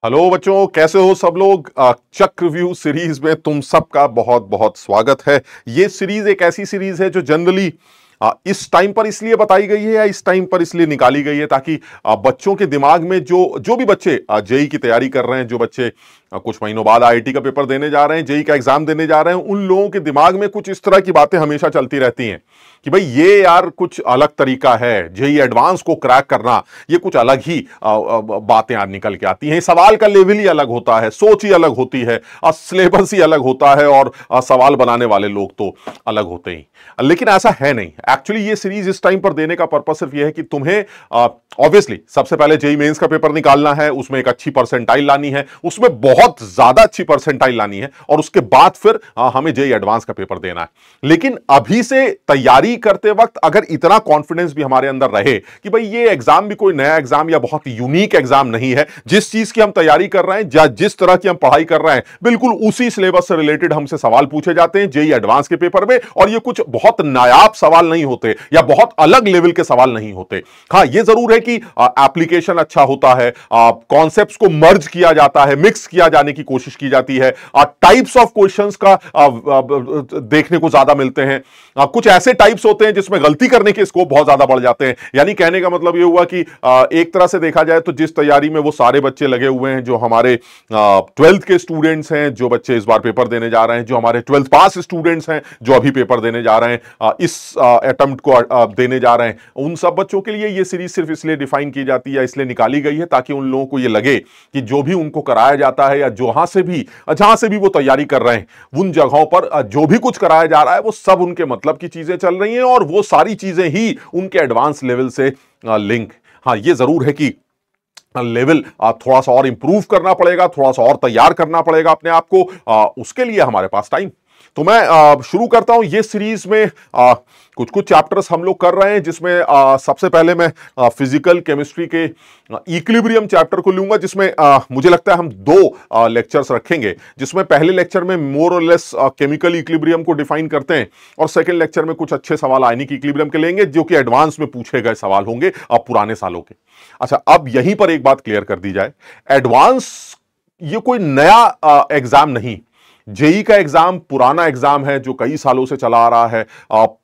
Hello बच्चों, कैसे हो सब लोग। चक्रव्यूह सीरीज में तुम सबका बहुत बहुत स्वागत है। ये सीरीज एक ऐसी सीरीज है जो जनरली इस टाइम पर इसलिए बताई गई है या इस टाइम पर इसलिए निकाली गई है ताकि बच्चों के दिमाग में जो भी बच्चे जेई की तैयारी कर रहे हैं, जो बच्चे कुछ महीनों बाद आईआईटी का पेपर देने जा रहे हैं, जेई का एग्जाम देने जा रहे हैं, उन लोगों के दिमाग में कुछ इस तरह की बातें हमेशा चलती रहती हैं कि भाई ये यार कुछ अलग तरीका है, जेई एडवांस को क्रैक करना ये कुछ अलग ही बातें आज निकल के आती हैं। सवाल का लेवल ही अलग होता है, सोच ही अलग होती है, सिलेबस ही अलग होता है और सवाल बनाने वाले लोग तो अलग होते ही। लेकिन ऐसा है नहीं। एक्चुअली ये सीरीज इस टाइम पर देने का पर्पस सिर्फ ये है कि तुम्हें ऑब्वियसली सबसे पहले जेई मेंस का पेपर निकालना है, उसमें एक अच्छी परसेंटाइल लानी है, उसमें बहुत ज्यादा अच्छी परसेंटाइल लानी है और उसके बाद फिर हमें जेई एडवांस का पेपर देना है। लेकिन अभी से तैयारी करते वक्त अगर इतना कॉन्फिडेंस भी हमारे अंदर रहे कि भाई ये एग्जाम भी कोई नया एग्जाम या बहुत यूनिक एग्जाम नहीं है, जिस चीज की हम तैयारी कर रहे हैं या जिस तरह की हम पढ़ाई कर रहे हैं बिल्कुल उसी सिलेबस से रिलेटेड हमसे सवाल पूछे जाते हैं जेई एडवांस के पेपर में, और ये कुछ बहुत नायाब सवाल नहीं होते या बहुत अलग लेवल के सवाल नहीं होते। हाँ, ये जरूर है कि एप्लीकेशन अच्छा होता है, कॉन्सेप्ट्स को मर्ज किया जाता है, मिक्स किया जाने की कोशिश की जाती है, टाइप्स ऑफ क्वेश्चंस का देखने को ज्यादा मिलते हैं, कुछ ऐसे टाइप्स होते हैं जिसमें गलती करने के स्कोप बहुत ज्यादा बढ़ जाते हैं। यानी कहने का मतलब ये हुआ कि एक तरह से देखा जाए तो जिस तैयारी में वो सारे बच्चे लगे हुए हैं जो हमारे 12th के स्टूडेंट्स हैं, जो बच्चे इस बार पेपर देने जा रहे हैं, जो हमारे 12th पास स्टूडेंट्स हैं जो अभी पेपर देने जा रहे हैं, इस अटेम्प्ट को देने जा रहे हैं, उन सब बच्चों के लिए ये सीरीज सिर्फ इसलिए डिफाइन की जाती है, इसलिए निकाली गई है ताकि उन लोगों को ये लगे कि जो भी उनको कराया जाता है या जहां से भी वो तैयारी कर रहे हैं, उन जगहों पर जो भी कुछ कराया जा रहा है वो सब उनके मतलब की चीजें चल रही हैं और वो सारी चीजें ही उनके एडवांस लेवल से लिंक। हाँ, ये जरूर है कि लेवल थोड़ा सा और इंप्रूव करना पड़ेगा, थोड़ा सा और तैयार करना पड़ेगा अपने आप को, उसके लिए हमारे पास टाइम। तो मैं शुरू करता हूं ये सीरीज में। कुछ कुछ चैप्टर्स हम लोग कर रहे हैं जिसमें सबसे पहले मैं फिजिकल केमिस्ट्री के इक्विलिब्रियम चैप्टर को लूंगा, जिसमें मुझे लगता है हम दो लेक्चर्स रखेंगे, जिसमें पहले लेक्चर में मोर और लेस केमिकल इक्विलिब्रियम को डिफाइन करते हैं और सेकंड लेक्चर में कुछ अच्छे सवाल आयनिक इक्विलिब्रियम के लेंगे जो कि एडवांस में पूछे गए सवाल होंगे पुराने सालों के। अच्छा, अब यहीं पर एक बात क्लियर कर दी जाए, एडवांस ये कोई नया एग्जाम नहीं। जेई का एग्जाम पुराना एग्जाम है जो कई सालों से चला आ रहा है।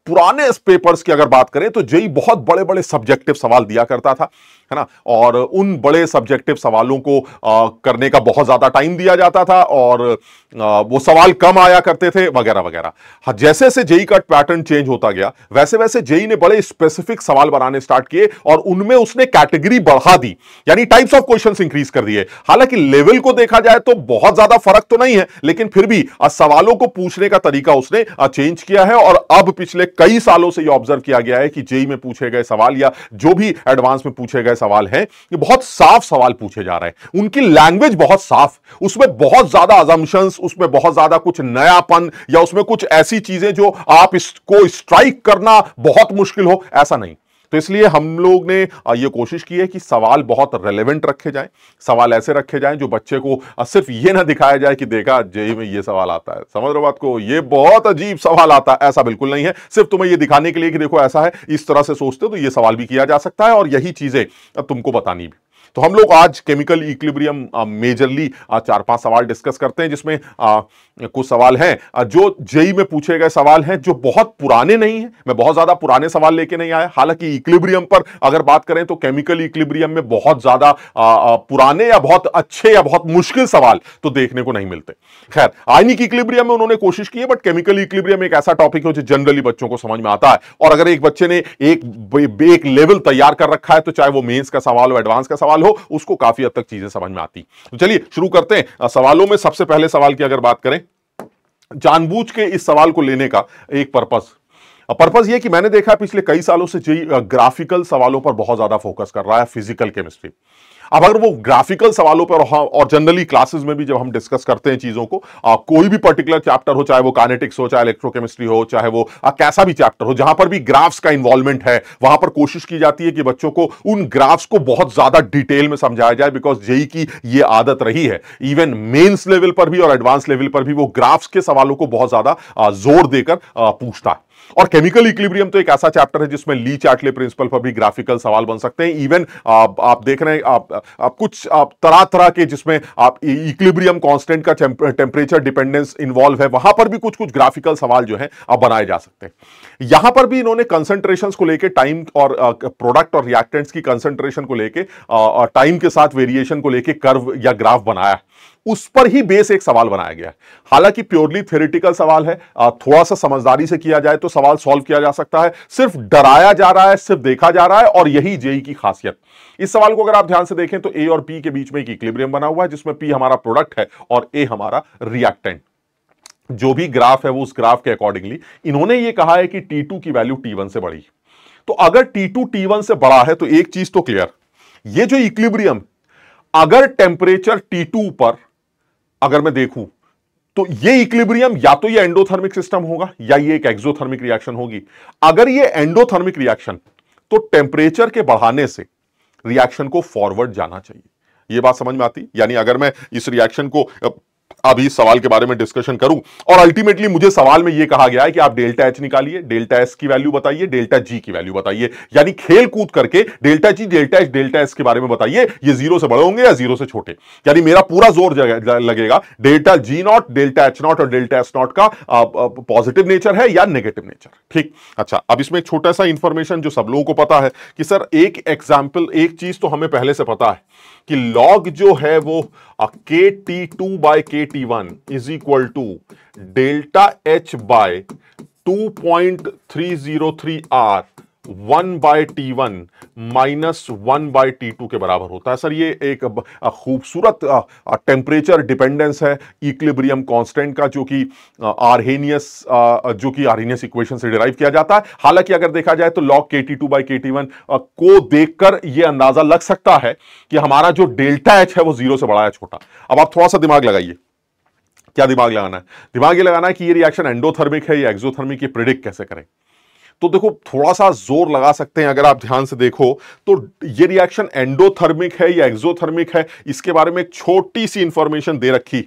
पुराने पेपर्स की अगर बात करें तो जेई बहुत बड़े बड़े सब्जेक्टिव सवाल दिया करता था, है ना, और उन बड़े सब्जेक्टिव सवालों को करने का बहुत ज्यादा टाइम दिया जाता था और वो सवाल कम आया करते थे वगैरह वगैरह। हाँ, जैसे जैसे जेई का पैटर्न चेंज होता गया वैसे वैसे जेई ने बड़े स्पेसिफिक सवाल बनाने स्टार्ट किए और उनमें उसने कैटेगरी बढ़ा दी, यानी टाइप्स ऑफ क्वेश्चंस इंक्रीज कर दिए। हालांकि लेवल को देखा जाए तो बहुत ज्यादा फर्क तो नहीं है, लेकिन फिर भी सवालों को पूछने का तरीका उसने चेंज किया है और अब पिछले कई सालों से यह ऑब्जर्व किया गया है कि जेई में पूछे गए सवाल या जो भी एडवांस में पूछे गए सवाल हैं ये बहुत साफ सवाल पूछे जा रहे हैं। उनकी लैंग्वेज बहुत साफ, उसमें बहुत ज्यादा अजम्पशंस, उसमें बहुत ज्यादा कुछ नयापन या उसमें कुछ ऐसी चीजें जो आप इसको स्ट्राइक करना बहुत मुश्किल हो, ऐसा नहीं। तो इसलिए हम लोग ने ये कोशिश की है कि सवाल बहुत रेलेवेंट रखे जाएं, सवाल ऐसे रखे जाएं जो बच्चे को सिर्फ ये ना दिखाया जाए कि देखा जेई में ये सवाल आता है, समझ रहे हो बात को, ये बहुत अजीब सवाल आता है, ऐसा बिल्कुल नहीं है। सिर्फ तुम्हें ये दिखाने के लिए कि देखो ऐसा है, इस तरह से सोचते हो तो ये सवाल भी किया जा सकता है और यही चीजें तुमको बतानी भी। तो हम लोग आज केमिकल इक्विलिब्रियम मेजरली 4-5 सवाल डिस्कस करते हैं, जिसमें कुछ सवाल हैं जो जेई में पूछे गए सवाल हैं जो बहुत पुराने नहीं हैं। मैं बहुत ज्यादा पुराने सवाल लेके नहीं आया, हालांकि इक्विलिब्रियम पर अगर बात करें तो केमिकल इक्विलिब्रियम में बहुत ज्यादा पुराने या बहुत अच्छे या बहुत मुश्किल सवाल तो देखने को नहीं मिलते। खैर, आयनिक इक्विलिब्रियम में उन्होंने कोशिश की है, बट केमिकल इक्विलिब्रियम एक ऐसा टॉपिक है जो जनरली बच्चों को समझ में आता है और अगर एक बच्चे ने एक लेवल तैयार कर रखा है तो चाहे वो मेंस का सवाल हो, एडवांस का सवाल हो, उसको काफी हद तक चीजें समझ में आती। तो चलिए शुरू करते हैं। सवालों में सबसे पहले सवाल की अगर बात करें, जानबूझ के इस सवाल को लेने का एक पर्पस यह कि मैंने देखा पिछले कई सालों से जेई ग्राफिकल सवालों पर बहुत ज्यादा फोकस कर रहा है, फिजिकल केमिस्ट्री। अब अगर वो ग्राफिकल सवालों पर और जनरली क्लासेस में भी जब हम डिस्कस करते हैं चीजों को, कोई भी पर्टिकुलर चैप्टर हो, चाहे वो काइनेटिक्स हो, चाहे इलेक्ट्रोकेमिस्ट्री हो, चाहे वो कैसा भी चैप्टर हो, जहां पर भी ग्राफ्स का इन्वॉल्वमेंट है, वहां पर कोशिश की जाती है कि बच्चों को उन ग्राफ्स को बहुत ज्यादा डिटेल में समझाया जाए, बिकॉज जेई की ये आदत रही है इवन मेंस लेवल पर भी और एडवांस लेवल पर भी वो ग्राफ्स के सवालों को बहुत ज्यादा जोर देकर पूछता है। और केमिकल इक्विलिब्रियम तो एक ऐसा चैप्टर है जिसमें ली चार्टले प्रिंसिपल पर भी ग्राफिकल सवाल बन सकते हैं। इवन आप देख रहे हैं आप कुछ तरह तरह के जिसमें आप इक्विलिब्रियम कांस्टेंट का टेम्परेचर डिपेंडेंस इन्वॉल्व है, वहां पर भी कुछ कुछ ग्राफिकल सवाल जो है अब बनाए जा सकते हैं। यहां पर भी इन्होंने कंसंट्रेशंस को लेके, टाइम और प्रोडक्ट और रिएक्टेंट्स की कंसंट्रेशन को लेके, टाइम के साथ वेरिएशन को लेके कर्व या ग्राफ बनाया, उस पर ही बेस एक सवाल बनाया गया है। हालांकि प्योरली थ्योरेटिकल सवाल है, थोड़ा सा समझदारी से किया जाए तो सवाल सॉल्व किया जा सकता है। सिर्फ डराया जा रहा है, सिर्फ देखा जा रहा है, और यही जेई की खासियत। इस सवाल को अगर आप ध्यान से देखें तो ए और पी के बीच में एक इक्विलिब्रियम बना हुआ है, जिसमें पी हमारा प्रोडक्ट है और ए हमारा रिएक्टेंट। जो भी ग्राफ है वो उस ग्राफ के अकॉर्डिंगली इन्होंने ये कहा है कि T2 की वैल्यू T1 से बड़ी। तो अगर T2 T1 से बड़ा है तो एक चीज तो क्लियर, ये जो इक्विलिब्रियम, अगर टेम्परेचर T2 पर अगर मैं देखूं तो ये इक्विलिब्रियम या तो ये एंडोथर्मिक सिस्टम होगा या ये एक एक्सोथर्मिक रिएक्शन होगी। अगर ये एंडोथर्मिक रिएक्शन, तो टेम्परेचर के बढ़ाने से रिएक्शन को फॉरवर्ड जाना चाहिए। ये बात समझ में आती? यानी अगर मैं इस रिएक्शन को अभी इस सवाल के बारे में डिस्कशन करूं और अल्टीमेटली मुझे सवाल में यह कहा गया है कि आप डेल्टा एच निकालिए, डेल्टा एस की वैल्यू बताइए, डेल्टा जी की वैल्यू बताइए, यानी खेल कूद करके delta G, delta H, delta S के बारे में बताइए, ये 0 से बड़े होंगे या 0 से छोटे। यानी मेरा पूरा जोर लगेगा delta G not, delta H not और डेल्टा एस नॉट का पॉजिटिव नेचर है या नेगेटिव नेचर। ठीक, अच्छा, अब इसमें एक छोटा सा इंफॉर्मेशन जो सब लोगों को पता है कि सर एक एग्जाम्पल, एक चीज तो हमें पहले से पता है कि लॉग जो है वो KT2 by KT1 is equal to delta H by 2.303 R 1 by T1 minus 1 by T2 के बराबर होता है। सर ये एक खूबसूरत टेम्परेचर डिपेंडेंस है इक्विलिब्रियम कांस्टेंट का, जो कि आर्हेनियस इक्वेशन से डिराइव किया जाता है। हालांकि अगर देखा जाए तो लॉग KT2 बाय KT1 को देखकर यह अंदाजा लग सकता है कि हमारा जो डेल्टा एच है वो 0 से बड़ा है छोटा। अब आप थोड़ा सा दिमाग लगाइए। क्या दिमाग लगाना है? दिमाग ये लगाना है कि ये रिएक्शन एंडोथर्मिक है या एक्सोथर्मिक, ये प्रिडिक्ट कैसे करें। तो देखो थोड़ा सा जोर लगा सकते हैं। अगर आप ध्यान से देखो तो ये रिएक्शन एंडोथर्मिक है या एक्सोथर्मिक है, इसके बारे में एक छोटी सी इंफॉर्मेशन दे रखी,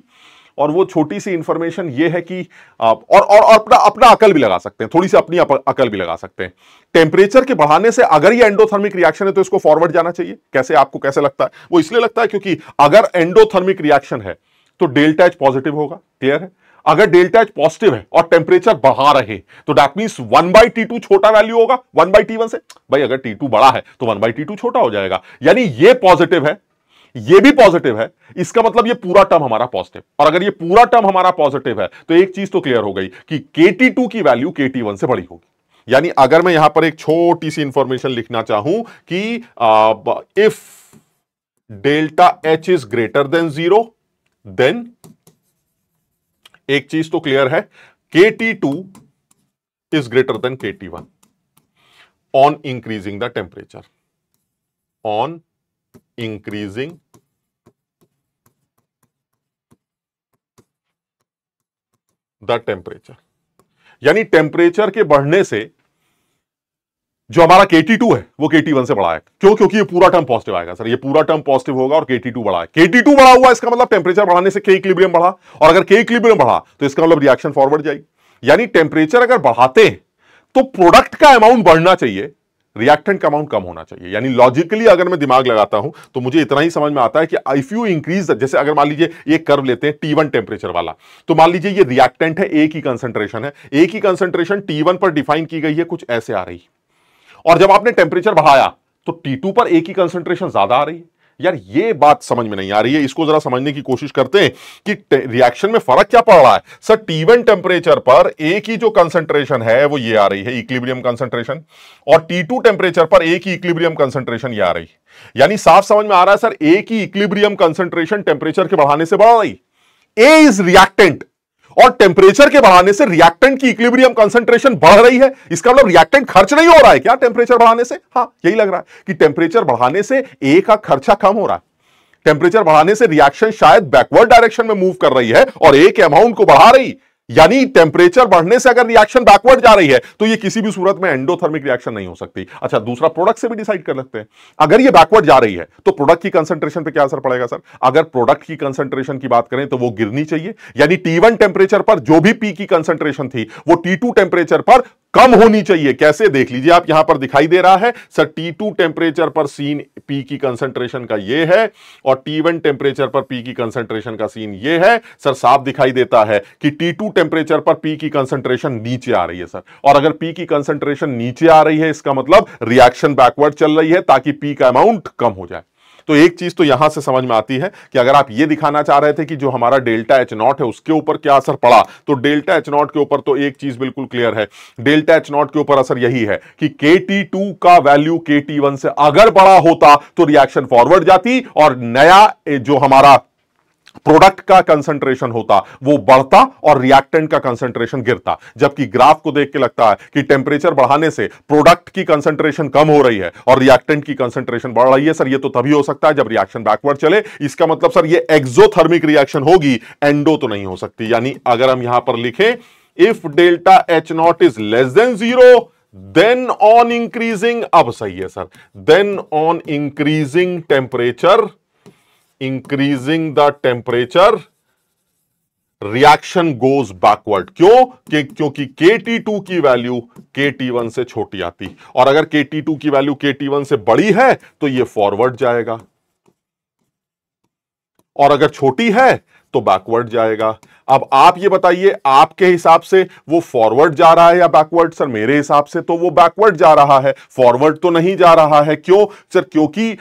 और वो छोटी सी इंफॉर्मेशन ये है कि और अपना अकल भी लगा सकते हैं, थोड़ी सी अपनी अकल भी लगा सकते हैं। टेम्परेचर के बढ़ाने से अगर ये एंडोथर्मिक रिएक्शन है तो इसको फॉरवर्ड जाना चाहिए। कैसे, आपको कैसे लगता है? वो इसलिए लगता है क्योंकि अगर एंडोथर्मिक रिएक्शन है तो डेल्टा एच पॉजिटिव होगा। क्लियर है? अगर डेल्टा एच पॉजिटिव है और टेम्परेचर बढ़ा रहे तो दैट मींस 1 बाई T2 छोटा वैल्यू होगा 1 बाई T1 से। भाई अगर T2 बड़ा है तो 1 बाई T2 छोटा हो जाएगा, यानी ये पॉजिटिव है, ये भी पॉजिटिव है, इसका मतलब ये पूरा टर्म हमारा पॉजिटिव। और अगर ये पूरा टर्म हमारा पॉजिटिव है तो एक चीज तो क्लियर हो गई कि KT2 की वैल्यू KT1 से बड़ी होगी। यानी अगर मैं यहां पर एक छोटी सी इंफॉर्मेशन लिखना चाहूं कि if delta H is greater than 0 then, एक चीज तो क्लियर है, KT2 is greater than KT1 on increasing the temperature, on increasing the temperature. यानी टेम्परेचर के बढ़ने से जो हमारा KT2 है वो KT1 से बड़ा है। क्यों? क्योंकि ये पूरा टर्म पॉजिटिव आएगा। सर ये पूरा टर्म पॉजिटिव होगा और KT2 बड़ा है। KT2 बड़ा हुआ, इसका मतलब टेम्परेचर बढ़ाने से K इक्विलिब्रियम बढ़ा, और अगर K इक्विलिब्रियम बढ़ा तो इसका मतलब रिएक्शन फॉरवर्ड जाएगी। यानी टेम्परेचर अगर बढ़ाते हैं तो प्रोडक्ट का अमाउंट बढ़ना चाहिए, रिएक्टेंट का अमाउंट कम होना चाहिए। यानी लॉजिकली अगर मैं दिमाग लगाता हूं तो मुझे इतना ही समझ में आता है कि इफ यू इंक्रीज, जैसे अगर मान लीजिए एक कर्व लेते हैं T1 टेम्परेचर वाला, तो मान लीजिए ये रिएक्टेंट है, A की कंसंट्रेशन है, A की कंसंट्रेशन T1 पर डिफाइन की गई है, कुछ ऐसे आ रही, और जब आपने टेम्परेचर बढ़ाया तो T2 पर A की कंसंट्रेशन ज्यादा आ रही है। यार ये बात समझ में नहीं आ रही है, इसको जरा समझने की कोशिश करते हैं कि रिएक्शन में फर्क क्या पड़ रहा है। सर T1 टेम्परेचर पर A की जो कंसंट्रेशन है वो ये आ रही है, इक्विलिब्रियम कंसंट्रेशन, और T2 टेम्परेचर पर A की इक्विलिब्रियम कंसंट्रेशन ये आ रही है। यानी साफ समझ में आ रहा है सर, A की इक्विलिब्रियम कंसंट्रेशन टेम्परेचर के बढ़ाने से बढ़ रही, A इज रिएक्टेंट, और टेम्परेचर के बढ़ाने से रिएक्टेंट की इक्विलिब्रियम कंसंट्रेशन बढ़ रही है। इसका मतलब रिएक्टेंट खर्च नहीं हो रहा है क्या टेम्परेचर बढ़ाने से? हाँ, यही लग रहा है कि टेम्परेचर बढ़ाने से A का खर्चा कम हो रहा है। टेम्परेचर बढ़ाने से रिएक्शन शायद बैकवर्ड डायरेक्शन में मूव कर रही है और A के अमाउंट को बढ़ा रही, यानी टेम्परेचर बढ़ने से अगर रिएक्शन बैकवर्ड जा रही है तो ये किसी भी सूरत में एंडोथर्मिक रिएक्शन नहीं हो सकती। अच्छा, दूसरा प्रोडक्ट से भी डिसाइड कर सकते हैं। अगर ये बैकवर्ड जा रही है तो प्रोडक्ट की कंसंट्रेशन पे क्या असर पड़ेगा सर? अगर प्रोडक्ट की कंसंट्रेशन की बात करें तो वो गिरनी चाहिए, यानी T1 टेम्परेचर पर जो भी पी की कंसंट्रेशन थी वो T2 टेम्परेचर पर कम होनी चाहिए। कैसे? देख लीजिए आप, यहां पर दिखाई दे रहा है सर, T2 टेम्परेचर पर सीन पी की कंसंट्रेशन का ये है और T1 टेम्परेचर पर पी की कंसंट्रेशन का सीन ये है। सर साफ दिखाई देता है कि T2 टेम्परेचर पर पी की कंसंट्रेशन नीचे आ रही है सर, और अगर पी की कंसंट्रेशन नीचे आ रही है इसका मतलब रिएक्शन बैकवर्ड चल रही है ताकि पी का अमाउंट कम हो जाए। तो एक चीज तो यहां से समझ में आती है कि अगर आप ये दिखाना चाह रहे थे कि जो हमारा डेल्टा एच नॉट है उसके ऊपर क्या असर पड़ा, तो डेल्टा एच नॉट के ऊपर तो एक चीज बिल्कुल क्लियर है, डेल्टा एच नॉट के ऊपर असर यही है कि KT2 का वैल्यू KT1 से अगर बड़ा होता तो रिएक्शन फॉरवर्ड जाती और नया जो हमारा प्रोडक्ट का कंसंट्रेशन होता वो बढ़ता और रिएक्टेंट का कंसंट्रेशन गिरता। जबकि ग्राफ को देख के लगता है कि टेम्परेचर बढ़ाने से प्रोडक्ट की कंसंट्रेशन कम हो रही है और रिएक्टेंट की कंसंट्रेशन बढ़ रही है। सर ये तो तभी हो सकता है जब रिएक्शन बैकवर्ड चले। इसका मतलब सर ये एक्सोथर्मिक रिएक्शन होगी, एंडो तो नहीं हो सकती। यानी अगर हम यहां पर लिखें if delta H naught is less than 0 then on increasing, अब सही है sir, then on increasing temperature, increasing the temperature reaction goes backward। क्योंकि KT2 की वैल्यू KT1 से छोटी आती, और अगर KT2 की वैल्यू KT1 से बड़ी है तो ये फॉरवर्ड जाएगा, और अगर छोटी है तो बैकवर्ड जाएगा। अब आप ये बताइए आपके हिसाब से वो फॉरवर्ड जा रहा है या बैकवर्ड? सर मेरे हिसाब से तो वो बैकवर्ड जा रहा है, फॉरवर्ड तो नहीं जा रहा है। क्यों सर? क्योंकि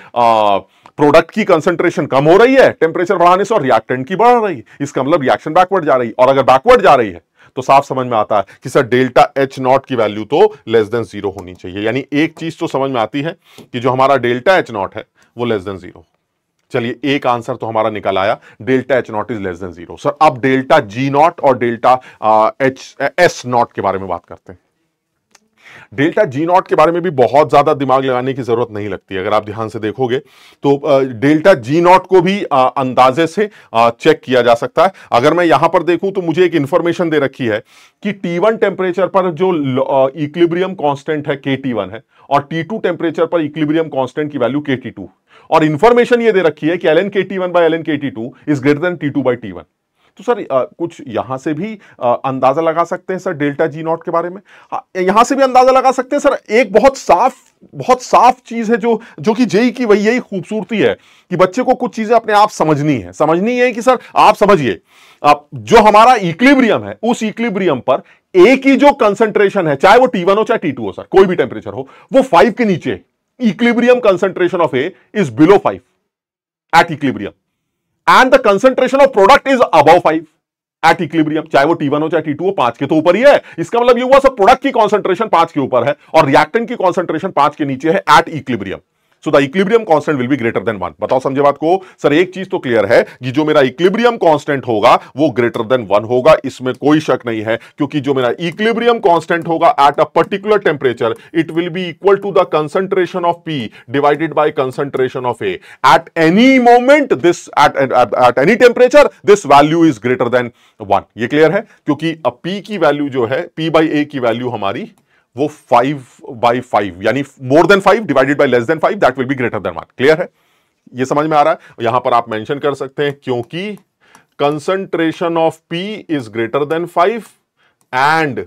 प्रोडक्ट की कंसंट्रेशन कम हो रही है टेम्परेचर बढ़ाने से और रिएक्टेंट की बढ़ रही है, इसका मतलब रिएक्शन बैकवर्ड जा रही है। और अगर बैकवर्ड जा रही है तो साफ समझ में आता है कि सर डेल्टा एच नॉट की वैल्यू तो लेस देन 0 होनी चाहिए। यानी एक चीज तो समझ में आती है कि जो हमारा डेल्टा एच नॉट है वो लेस देन 0। चलिए एक आंसर तो हमारा निकल आया, delta H naught is less than 0। Sir अब डेल्टा जी नॉट और डेल्टा एस नॉट के बारे में बात करते हैं। डेल्टा जी नॉट के बारे में भी बहुत ज्यादा दिमाग लगाने की जरूरत नहीं लगती। अगर आप ध्यान से देखोगे तो डेल्टा जी नॉट को भी अंदाजे से चेक किया जा सकता है। अगर मैं यहां पर देखूं तो मुझे एक इंफॉर्मेशन दे रखी है कि T1 टेम्परेचर पर जो इक्विलिब्रियम कांस्टेंट है KT1 है, और T2 टेम्परेचर पर इक्विलिब्रियम कांस्टेंट की वैल्यू KT2, और इंफॉर्मेशन ये दे रखी है कि ln KT1 by ln KT2 is greater than T2 by T1। तो सर कुछ यहां से भी अंदाजा लगा सकते हैं सर डेल्टा जी नॉट के बारे में। यहां से भी अंदाजा लगा सकते हैं सर। एक बहुत साफ चीज है जो कि जेई की वही यही खूबसूरती है कि बच्चे को कुछ चीजें अपने आप समझनी है कि सर आप समझिए, जो हमारा इक्विलिब्रियम है उस इक्विलिब्रियम पर ए की जो कंसंट्रेशन है, चाहे वो T1 हो चाहे T2 हो सर, कोई भी टेम्परेचर हो, वो 5 के नीचे। Equilibrium concentration of A is below 5 at equilibrium, and the concentration of product is above 5 at equilibrium, चाहे वो T1 हो चाहे T2 हो, 5 के तो ऊपर ही है। इसका मतलब ये हुआ सब प्रोडक्ट की कंसंट्रेशन 5 के ऊपर है और रिएक्टेंट की कंसंट्रेशन 5 के नीचे है at equilibrium. So the equilibrium constant will be greater than 1। बताओ समझे बात को? सर एक चीज तो क्लियर है कि जो मेरा इक्विलिब्रियम कांस्टेंट होगा वो ग्रेटर देन 1 होगा, इसमें कोई शक नहीं है, क्योंकि जो मेरा इक्विलिब्रियम कांस्टेंट होगा at a particular temperature it will be equal to the concentration of P divided by concentration of A at any moment, this at any temperature this value is greater than 1। ये clear है? क्योंकि P की value जो है P by A की value हमारी वो 5/5, यानी more than 5 divided by less than 5 that will be greater than 1। Clear है? ये समझ में आ रहा है? यहां पर आप मेंशन कर सकते हैं क्योंकि concentration of P is greater then 5 and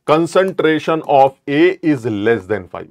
concentration of A is less then 5।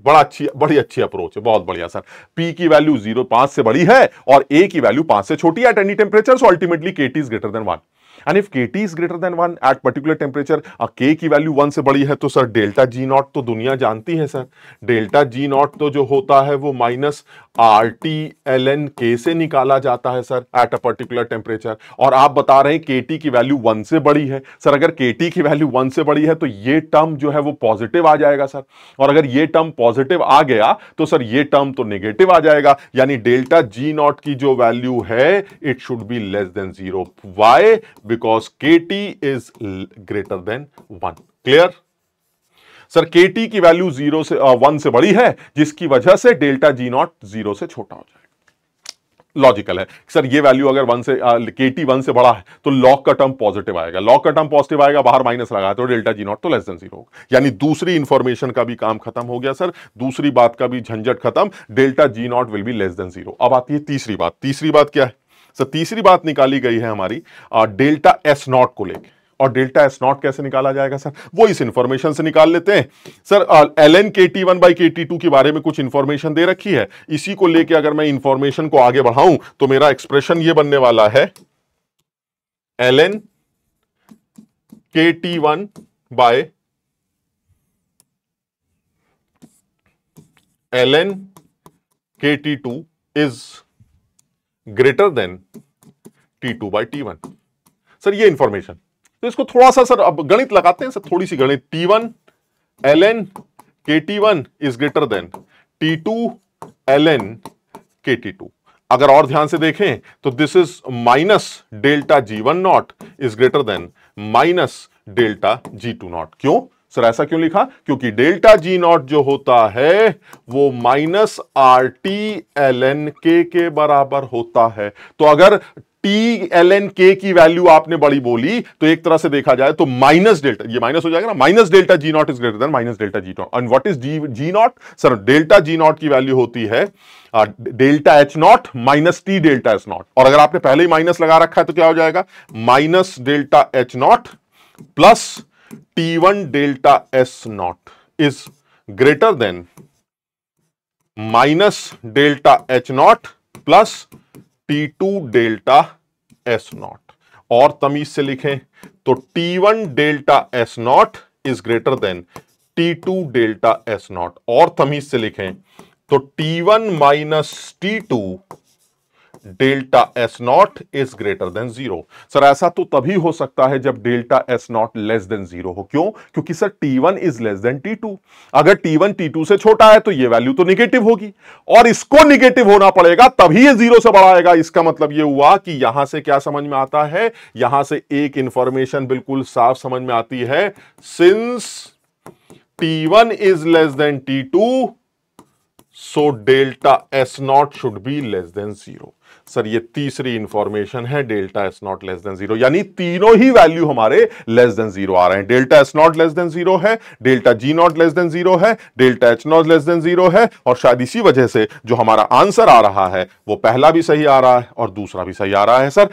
बड़ी अच्छी अप्रोच है, बहुत बढ़िया सर। P की वैल्यू 5 से बड़ी है और A की वैल्यू 5 से छोटी है eight any temperature, so ultimately KT is greater than 1। And if KT is greater than 1 at particular temperature, K की वैल्यू 1 से बड़ी है, तो सर डेल्टा जी नॉट तो दुनिया जानती है सर। डेल्टा जी नॉट तो जो होता है वो माइनस RT ln K से निकाला जाता है sir eight a particular temperature. और आप बता रहे हैं KT की वैल्यू 1 से बड़ी है। सर अगर KT की वैल्यू 1 से बड़ी है तो ये टर्म जो है वो पॉजिटिव आ जाएगा सर, और अगर ये टर्म पॉजिटिव आ गया तो सर ये टर्म तो नेगेटिव आ जाएगा। यानी डेल्टा जी नॉट की जो वैल्यू है it should be less than 0। Why? Because KT is greater than 1। Clear sir? KT की वैल्यू 1 से बड़ी है, जिसकी वजह से डेल्टा जी नॉट 0 से छोटा हो जाएगा। लॉजिकल है सर, ये वैल्यू अगर 1 से KT 1 से बड़ा है तो लॉग का टर्म पॉजिटिव आएगा, लॉग का टर्म पॉजिटिव आएगा, बाहर माइनस लगा तो डेल्टा जी नॉट तो लेस देन 0 होगा। यानी दूसरी इंफॉर्मेशन का भी काम खत्म हो गया सर, दूसरी बात का भी झंझट खत्म, delta G not will be less than 0। अब आती है तीसरी बात। तीसरी बात क्या है सर? तीसरी बात निकाली गई है हमारी डेल्टा एस नॉट को लेकर। और डेल्टा एस नॉट कैसे निकाला जाएगा सर? वो इस इंफॉर्मेशन से निकाल लेते हैं sir. ln KT1 by KT2 के बारे में कुछ इंफॉर्मेशन दे रखी है, इसी को लेके अगर मैं इंफॉर्मेशन को आगे बढ़ाऊं तो मेरा एक्सप्रेशन ये बनने वाला है ln KT1 by ln KT2 is greater than T2 by T1। Sir ये इंफॉर्मेशन, तो इसको थोड़ा सा सर अब गणित लगाते हैं सर, थोड़ी सी गणित। T1 ln KT1 is greater than T2 ln KT2। अगर और ध्यान से देखें तो this is minus delta G1 not is greater then minus delta G2 not. क्यों सर ऐसा क्यों लिखा? क्योंकि डेल्टा G नॉट जो होता है वो माइनस RT ln K के बराबर होता है। तो अगर T ln K की वैल्यू आपने बड़ी बोली तो एक तरह से देखा जाए तो माइनस डेल्टा, ये माइनस हो जाएगा ना, minus delta G not is greater then minus delta G not. And what is G not sir? Delta G not की वैल्यू होती है delta H not minus T delta S not. और अगर आपने पहले ही माइनस लगा रखा है तो क्या हो जाएगा? Minus delta H not plus T1 delta S not is greater then minus delta H not plus T2 delta S not. और तमीज से लिखें तो T1 delta S not is greater than T2 delta S not. और तमीज से लिखें तो T1 minus T2 delta S not is greater than 0। Sir ऐसा तो तभी हो सकता है जब delta S not less than 0 हो। क्यों? क्योंकि sir T1 is less then T2। अगर T1 T2 से छोटा है तो ये वैल्यू तो निगेटिव होगी, और इसको निगेटिव होना पड़ेगा तभी ये 0 से बड़ा आएगा। इसका मतलब ये हुआ कि यहां से क्या समझ में आता है? यहां से एक इंफॉर्मेशन बिल्कुल साफ समझ में आती है, since T1 is less then T2 so delta S not should be less than 0। Sir ये तीसरी इंफॉर्मेशन है, delta S not less than 0, यानी तीनों ही वैल्यू हमारे लेस देन 0 आ रहे हैं। Delta S not less than 0 है, delta G not less than 0 है, delta H not less than 0 है, और शायद इसी वजह से जो हमारा आंसर आ रहा है वो पहला भी सही आ रहा है और दूसरा भी सही आ रहा है सर।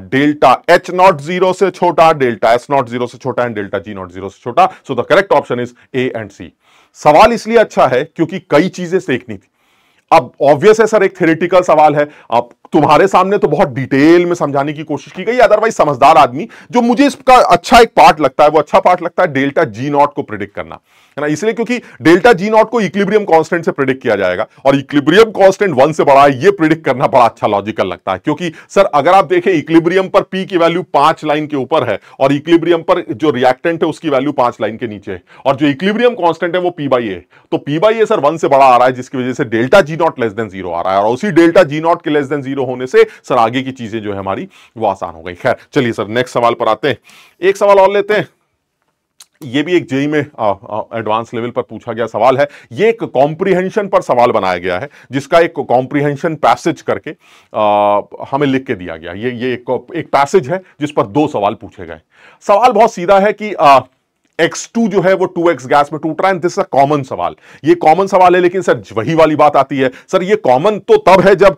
डेल्टा H नॉट 0 से छोटा, डेल्टा S नॉट 0 से छोटा एंड डेल्टा G नॉट 0 से छोटा। So the correct option is A and C। सवाल इसलिए अच्छा है क्योंकि कई चीजें सीखनी थी। अब ऑब्वियस है सर, एक थ्योरेटिकल सवाल है, अब तुम्हारे सामने तो बहुत डिटेल में समझाने की कोशिश की गई। अदरवाइज समझदार आदमी, जो मुझे इसका अच्छा एक पार्ट लगता है, वो अच्छा पार्ट लगता है डेल्टा G नॉट को प्रिडिक्ट करना, है ना। इसलिए क्योंकि डेल्टा G नॉट को इक्विलिब्रियम कांस्टेंट से प्रिडिक्ट किया जाएगा, और इक्विलिब्रियम कांस्टेंट 1 से बड़ा है, ये प्रिडिक्ट करना बड़ा अच्छा लॉजिकल लगता है। क्योंकि सर अगर आप देखें इक्विलिब्रियम पर P की वैल्यू 5 लाइन के ऊपर है, और इक्विलिब्रियम पर जो रिएक्टेंट है उसकी वैल्यू 5 लाइन के नीचे है, और जो इक्विलिब्रियम कांस्टेंट है वो P/A, तो P/A सर 1 से बड़ा आ रहा है, जिसकी वजह से delta G not less than 0 आ रहा है, और उसी डेल्टा G नॉट के लेस देन 0 होने से सर आगे की चीजें जो है हमारी वो आसान हो गई। खैर चलिए सर नेक्स्ट सवाल पर आते हैं। एक सवाल और लेते हैं, ये भी एक जेईई में एडवांस लेवल पर पूछा गया सवाल है। ये एक कॉम्प्रिहेंशन पर सवाल बनाया गया है, जिसका एक कॉम्प्रिहेंशन पैसेज करके हमें लिख के दिया गया। ये एक पैसेज है जिस पर 2 सवाल पूछे गए। सवाल बहुत सीधा है कि X2 जो है वो 2x गैस में टूट रहा है। दिस इज अ कॉमन सवाल, ये कॉमन सवाल है, लेकिन सर वही वाली बात आती है सर, ये कॉमन तो तब है जब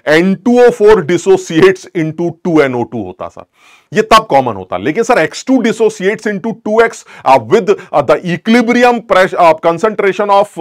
N2O4 डिसोसिएट्स इनटू 2NO2 होता सर, ये तब कॉमन होता। लेकिन sir X2 dissociates into 2x with the equilibrium concentration of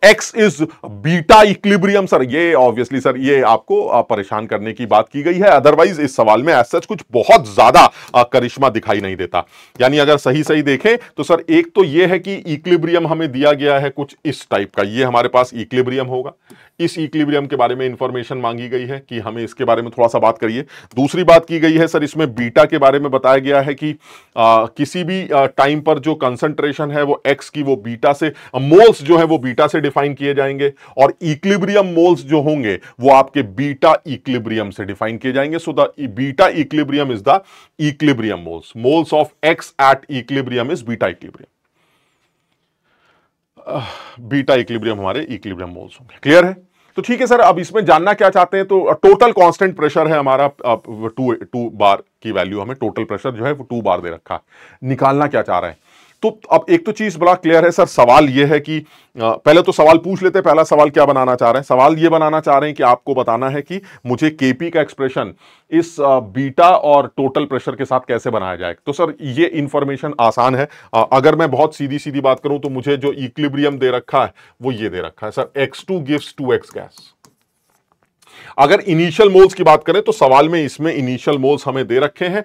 X is beta equilibrium. Sir ये ऑब्वियसली सर ये आपको परेशान करने की बात की गई है। अदरवाइज इस सवाल में ऐसा कुछ बहुत ज्यादा करिश्मा दिखाई नहीं देता। यानी अगर सही सही देखें तो सर एक तो ये है कि इक्विलिब्रियम हमें दिया गया है कुछ इस टाइप का, ये हमारे पास इक्विलिब्रियम होगा। इस इक्विलिब्रियम के बारे में इंफॉर्मेशन मांगी गई है कि हमें इसके बारे में थोड़ा सा बात करिए। दूसरी बात की गई है सर, इसमें बीटा के बारे में बताया गया है कि किसी भी टाइम पर जो कंसंट्रेशन है वो एक्स की, वो बीटा से, मोल्स जो है वो बीटा से डिफाइन किए जाएंगे, और इक्विलिब्रियम मोल्स जो होंगे वो आपके बीटा इक्विलिब्रियम से डिफाइन किए जाएंगे। So the beta equilibrium is the equilibrium moles, moles of x at equilibrium is beta equilibrium. Beta equilibrium हमारे इक्विलिब्रियम मोल्स होंगे। क्लियर है? तो ठीक है सर, अब इसमें जानना क्या चाहते हैं, तो टोटल कांस्टेंट प्रेशर है हमारा 2 बार की वैल्यू, हमें टोटल प्रेशर जो है वो 2 बार दे रखा है, निकालना क्या चाह रहे हैं। तो अब एक तो चीज बड़ा क्लियर है सर, सवाल ये है कि पहले तो सवाल पूछ लेते हैं, पहला सवाल क्या बनाना चाह रहे हैं, सवाल ये बनाना चाह रहे हैं कि आपको बताना है कि मुझे केपी का एक्सप्रेशन इस बीटा और टोटल प्रेशर के साथ कैसे बनाया जाए। तो सर ये इंफॉर्मेशन आसान है, अगर मैं बहुत सीधी सीधी बात करूं तो मुझे जो इक्विलिब्रियम दे रखा है वो ये दे रखा है sir, x2 gives 2x gas. अगर इनिशियल मोल्स की बात करें तो सवाल में इसमें इनिशियल मोल्स हमें दे रखे हैं,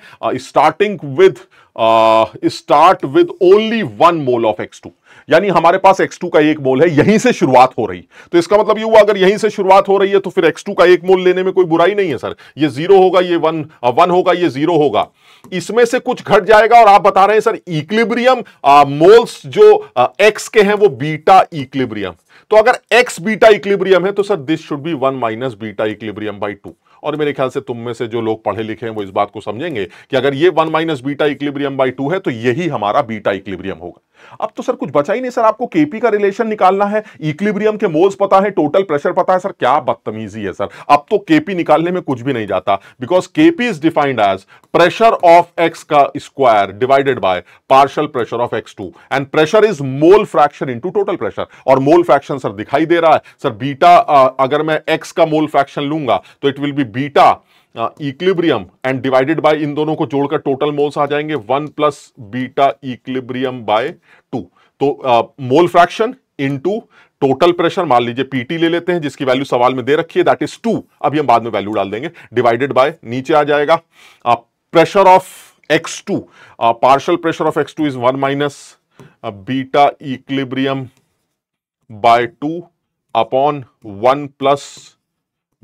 start with only 1 mole of x2, यानी हमारे पास x2 का 1 मोल है, यहीं से शुरुआत हो रही। तो इसका मतलब ये हुआ अगर यहीं से शुरुआत हो रही है तो फिर x2 का 1 मोल लेने में कोई बुराई नहीं है सर। ये 0 होगा, ये 1 होगा, ये 0 होगा, इसमें से कुछ घट जाएगा। और आप बता रहे हैं सर इक्विलिब्रियम मोल्स जो x के हैं वो बीटा इक्विलिब्रियम, तो अगर x बीटा इक्विलिब्रियम है तो sir this should be 1 minus beta equilibrium by 2। और मेरे ख्याल से तुम में से जो लोग पढ़े लिखे हैं वो इस बात को समझेंगे कि अगर ये 1 माइनस बीटा इक्विलिब्रियम बाई 2 है तो यही हमारा बीटा इक्विलिब्रियम होगा। अब तो सर कुछ बचा ही नहीं सर, आपको केपी का रिलेशन निकालना है, इक्विलिब्रियम के मोल्स पता है, टोटल प्रेशर पता है। सर क्या बदतमीजी है सर, अब तो केपी निकालने में कुछ भी नहीं जाता, because KP is defined as pressure of X का square divided by partial pressure of x2, and pressure is mole fraction into total pressure. और मोल फ्रैक्शन सर दिखाई दे रहा है सर, बीटा अगर मैं x का मोल फ्रैक्शन लूंगा तो it will be beta equilibrium and divided by, इन दोनों को जोड़कर टोटल मोल्स आ जाएंगे 1 प्लस बीटा इक्विलिब्रियम बाय 2। तो मोल फ्रैक्शन इनटू टोटल प्रेशर, मान लीजिए पीटी ले लेते हैं जिसकी वैल्यू सवाल में दे रखी है, दैट इज 2, अभी हम बाद में वैल्यू डाल देंगे, डिवाइडेड बाय नीचे आ जाएगा pressure of x2, partial pressure of x2 is 1 minus beta equilibrium by 2 upon 1 plus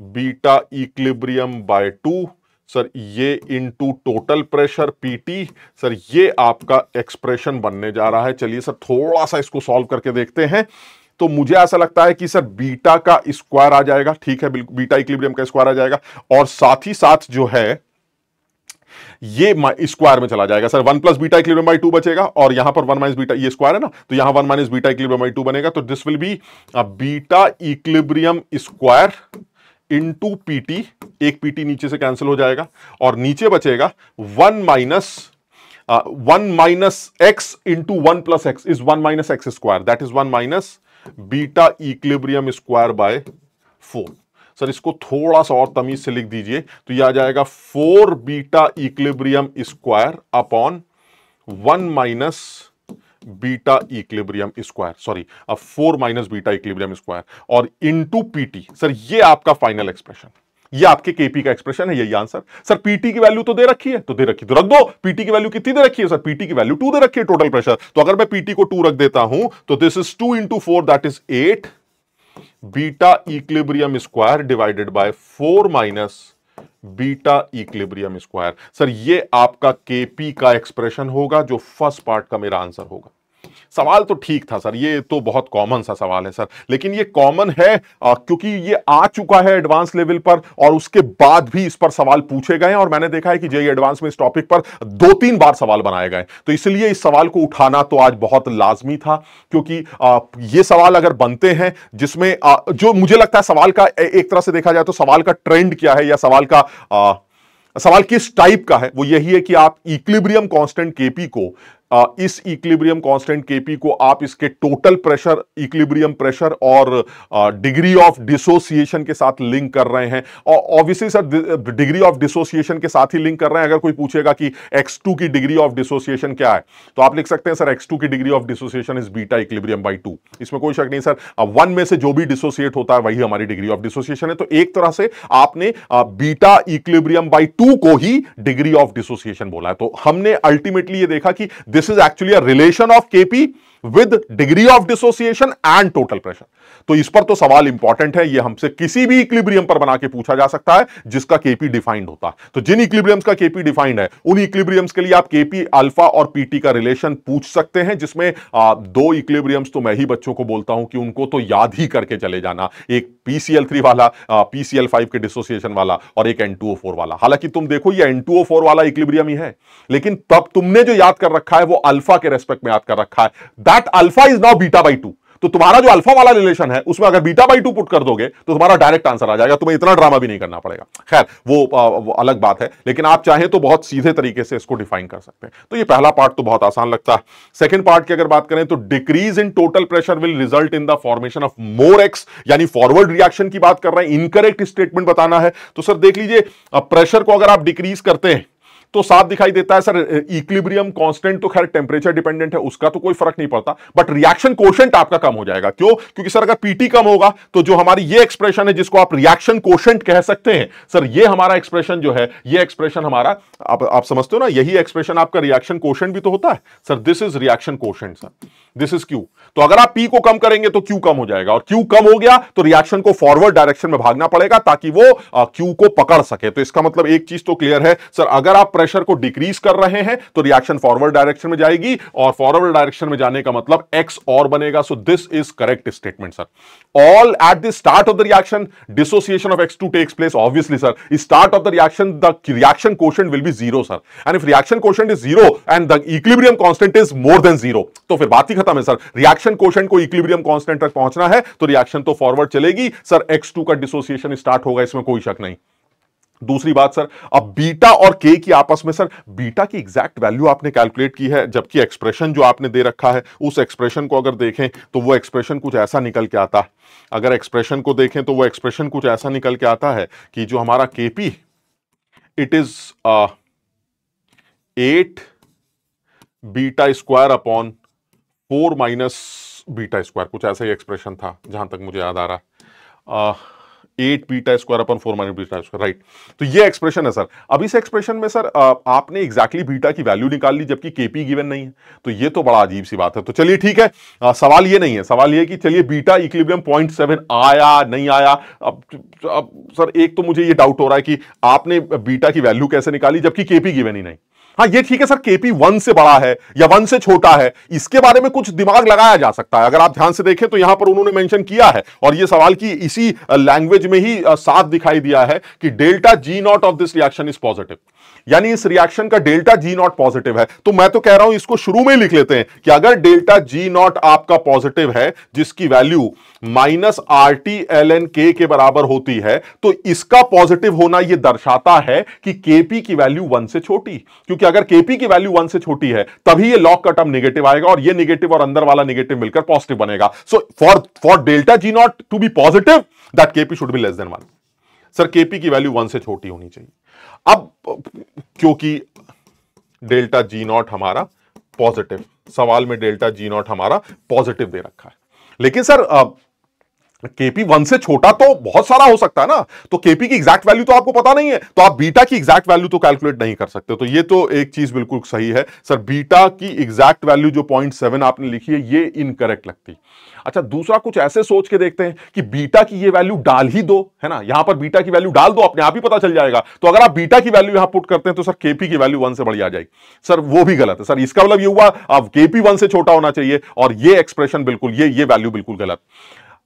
beta equilibrium by 2। Sir ये into total pressure PT, sir ये आपका एक्सप्रेशन बनने जा रहा है। चलिए सर थोड़ा सा इसको सॉल्व करके देखते हैं। तो मुझे ऐसा लगता है कि सर बीटा का स्क्वायर आ जाएगा, ठीक है, बिल्कुल बीटा इक्विलिब्रियम का स्क्वायर आ जाएगा, और साथ ही साथ जो है ये स्क्वायर में चला जाएगा sir, 1 plus beta equilibrium by 2 बचेगा, और यहां पर 1 माइनस बीटा, ये स्क्वायर है ना, तो यहां 1 माइनस बीटा इक्विलिब्रियम बाई 2 बनेगा। तो this will be beta equilibrium square into PT, एक पीटी नीचे से कैंसिल हो जाएगा, और नीचे बचेगा 1 minus x into 1 plus x is 1 minus x square, that is 1 minus beta equilibrium square by 4। Sir इसको थोड़ा सा और तमीज से लिख दीजिए, तो यह आ जाएगा 4 beta equilibrium square upon 1 minus beta equilibrium square, sorry 4 minus beta equilibrium square, और इनटू पीटी। सर ये आपका फाइनल एक्सप्रेशन, ये आपके केपी का एक्सप्रेशन है, यही आंसर। सर पीटी की वैल्यू तो दे रखी है, तो दे रखी तो रख दो। पीटी की वैल्यू कितनी दे रखी है सर? पीटी की वैल्यू 2 दे रखी है, टोटल प्रेशर। तो अगर मैं पीटी को 2 रख देता हूं तो this is 2 into 4, that is 8 beta equilibrium square divided bye 4 minus beta equilibrium square. Sir ये आपका केपी का एक्सप्रेशन होगा, जो फर्स्ट पार्ट का मेरा आंसर होगा। सवाल तो ठीक था सर, ये तो बहुत कॉमन सा सवाल है सर, लेकिन ये कॉमन है क्योंकि ये आ चुका है एडवांस लेवल पर, और उसके बाद भी इस पर सवाल पूछे गए, और मैंने देखा है कि जेईई एडवांस में इस टॉपिक पर 2-3 बार सवाल बनाए गए। तो इसलिए इस सवाल को उठाना तो आज बहुत लाजमी था, क्योंकि ये सवाल अगर बनते हैं जिसमें जो मुझे लगता है सवाल का एक तरह से देखा जाए तो सवाल का ट्रेंड क्या है, या सवाल किस टाइप का है, वो यही है कि आप इक्विलिब्रियम कांस्टेंट केपी को, इस इक्विलिब्रियम कांस्टेंट केपी को आप इसके टोटल प्रेशर, इक्विलिब्रियम प्रेशर और डिग्री ऑफ डिसोसिएशन के साथ लिंक कर रहे हैं। और obviously sir degree of dissociation के साथ ही लिंक कर रहे हैं। अगर कोई पूछेगा कि x2 की डिग्री ऑफ डिसोसिएशन क्या है, तो आप लिख सकते हैं सर x2 की degree of dissociation is beta equilibrium by 2। इसमें कोई शक नहीं सर, 1 में से जो भी डिसोसिएट होता है वही हमारी डिग्री ऑफ डिसोसिएशन है। तो एक तरह से आपने बीटा इक्विलिब्रियम बाई 2 को ही डिग्री ऑफ डिसोसिएशन बोला है। तो हमने अल्टीमेटली ये देखा कि this is actually a relation of Kp with degree of dissociation and total pressure। तो इस पर तो सवाल इंपॉर्टेंट है, ये हमसे किसी भी इक्विलिब्रियम पर बना के पूछा जा सकता है जिसका Kp डिफाइंड होता है। तो जिन इक्विलिब्रियम्स का Kp डिफाइंड है उन इक्विलिब्रियम्स के लिए आप Kp अल्फा और Pt का रिलेशन पूछ सकते हैं, जिसमें 2 इक्विलिब्रियम्स तो मैं ही बच्चों को बोलता हूं कि उनको तो याद ही करके चले जाना, एक PCl3 वाला, PCl5 के डिसोसिएशन वाला, और एक N2O4 वाला। हालांकि तुम देखो ये N2O4 वाला इक्विलिब्रियम ही है, लेकिन तब तुमने जो याद कर रखा है वो अल्फा के रेस्पेक्ट में याद कर रखा है, that alpha is now beta by 2। तो तुम्हारा जो अल्फा वाला रिलेशन है उसमें अगर बीटा बाई 2 पुट कर दोगे तो तुम्हारा डायरेक्ट आंसर आ जाएगा, तुम्हें इतना ड्रामा भी नहीं करना पड़ेगा। खैर वो अलग बात है, लेकिन आप चाहें तो बहुत सीधे तरीके से इसको डिफाइन कर सकते हैं। तो ये पहला पार्ट तो बहुत आसान लगता है। सेकंड पार्ट की अगर बात करें तो decrease in total pressure will result in the formation of more x, यानी फॉरवर्ड रिएक्शन की बात कर रहे हैं, इनकरेक्ट स्टेटमेंट बताना है। तो सर देख लीजिए, प्रेशर को अगर आप डिक्रीज करते हैं तो साफ दिखाई देता है सर, इक्विलिब्रियम कांस्टेंट तो खैर टेम्परेचर डिपेंडेंट है, उसका तो कोई फर्क नहीं पड़ता, बट रिएक्शन कोशेंट आपका कम हो जाएगा। क्यों? क्योंकि सर अगर पीटी कम होगा तो जो हमारी ये एक्सप्रेशन है जिसको आप रिएक्शन कोशेंट कह सकते हैं सर, ये हमारा एक्सप्रेशन जो है, ये एक्सप्रेशन हमारा आप समझते हो ना, यही एक्सप्रेशन आपका रिएक्शन कोशेंट भी तो होता है sir. This is reaction quotient sir, this is Q. तो अगर आप पी को कम करेंगे तो क्यू कम हो जाएगा, और क्यू कम हो गया तो रिएक्शन को फॉरवर्ड डायरेक्शन में भागना पड़ेगा ताकि वो क्यू को पकड़ सके। तो इसका मतलब एक चीज तो क्लियर है सर, अगर आप प्रेशर को डिक्रीज कर रहे हैं तो रिएक्शन फॉरवर्ड डायरेक्शन में जाएगी, और फॉरवर्ड डायरेक्शन में जाने का मतलब एक्स और बनेगा। So this is correct statement sir. All at the start of the reaction dissociation of x2 takes place. Obviously sir, start of the reaction quotient will be zero sir, and if reaction quotient is zero and the equilibrium constant is more than zero, तो फिर बात ही खत्म है sir. Reaction quotient को equilibrium constant तक पहुंचना है तो रिएक्शन तो फॉरवर्ड चलेगी सर, x2 का डिसोसिएशन स्टार्ट होगा, इसमें कोई शक नहीं। दूसरी बात सर, अब बीटा और के की आपस में सर, बीटा की एग्जैक्ट वैल्यू आपने कैलकुलेट की है, जबकि एक्सप्रेशन जो आपने दे रखा है उस एक्सप्रेशन को अगर देखें तो वो एक्सप्रेशन कुछ ऐसा निकल के आता है। अगर एक्सप्रेशन को देखें तो वो एक्सप्रेशन कुछ ऐसा निकल के आता है कि जो हमारा KP, it is 8 beta square upon 4 minus beta square, कुछ ऐसा ही एक्सप्रेशन था जहां तक मुझे याद आ रहा है। 8 beta square upon 4 minus beta square, right. तो ये एक्सप्रेशन है सर। अब इस एक्सप्रेशन में सर आपने एग्जैक्टली बीटा की वैल्यू निकाल ली जबकि केपी गिवन नहीं है, तो ये तो बड़ा अजीब सी बात है। तो चलिए ठीक है, सवाल ये नहीं है, सवाल ये कि चलिए बीटा इक्विलिब्रियम 0.7 आया नहीं आया। अब सर एक तो मुझे ये डाउट हो रहा है कि आपने बीटा की वैल्यू कैसे निकाली जबकि केपी गिवन ही नहीं। हाँ ये ठीक है सर, केपी 1 से बड़ा है या 1 से छोटा है, इसके बारे में कुछ दिमाग लगाया जा सकता है। अगर आप ध्यान से देखें तो यहां पर उन्होंने मेंशन किया है, और ये सवाल की इसी लैंग्वेज में ही साफ दिखाई दिया है कि delta G not of this reaction is positive, यानी इस रिएक्शन का डेल्टा जी नॉट पॉजिटिव है। तो मैं तो कह रहा हूं इसको शुरू में ही लिख लेते हैं कि अगर डेल्टा जी नॉट आपका पॉजिटिव है जिसकी value minus RT ln K के बराबर होती है, तो इसका पॉजिटिव होना यह दर्शाता है कि केपी की वैल्यू 1 से छोटी, क्योंकि अगर केपी की वैल्यू 1 से छोटी है तभी ये लॉग का टर्म नेगेटिव आएगा, और ये नेगेटिव और अंदर वाला नेगेटिव मिलकर पॉजिटिव बनेगा। So for delta G naught to be positive that KP should be less than 1। Sir KP की वैल्यू 1 से छोटी होनी चाहिए। अब क्योंकि डेल्टा जी नॉट हमारा पॉजिटिव, सवाल में डेल्टा जी नॉट हमारा पॉजिटिव दे रखा है, लेकिन सर केपी 1 से छोटा तो बहुत सारा हो सकता है ना, तो केपी की एग्जैक्ट वैल्यू तो आपको पता नहीं है, तो आप बीटा की एग्जैक्ट वैल्यू तो कैलकुलेट नहीं कर सकते। तो ये तो एक चीज बिल्कुल सही है सर, बीटा की एग्जैक्ट वैल्यू जो 0.7 आपने लिखी है ये इनकरेक्ट लगती। अच्छा दूसरा कुछ ऐसे सोच के देखते हैं कि बीटा की ये वैल्यू डाल ही दो, है ना, यहां पर बीटा की वैल्यू डाल दो, अपने आप ही पता चल जाएगा। तो अगर आप बीटा की वैल्यू यहां पुट करते हैं तो सर केपी की वैल्यू 1 से बड़ी आ जाएगी। सर वो भी गलत है सर, इसका मतलब ये हुआ अब केपी 1 से छोटा होना चाहिए, और ये एक्सप्रेशन बिल्कुल ये वैल्यू बिल्कुल गलत।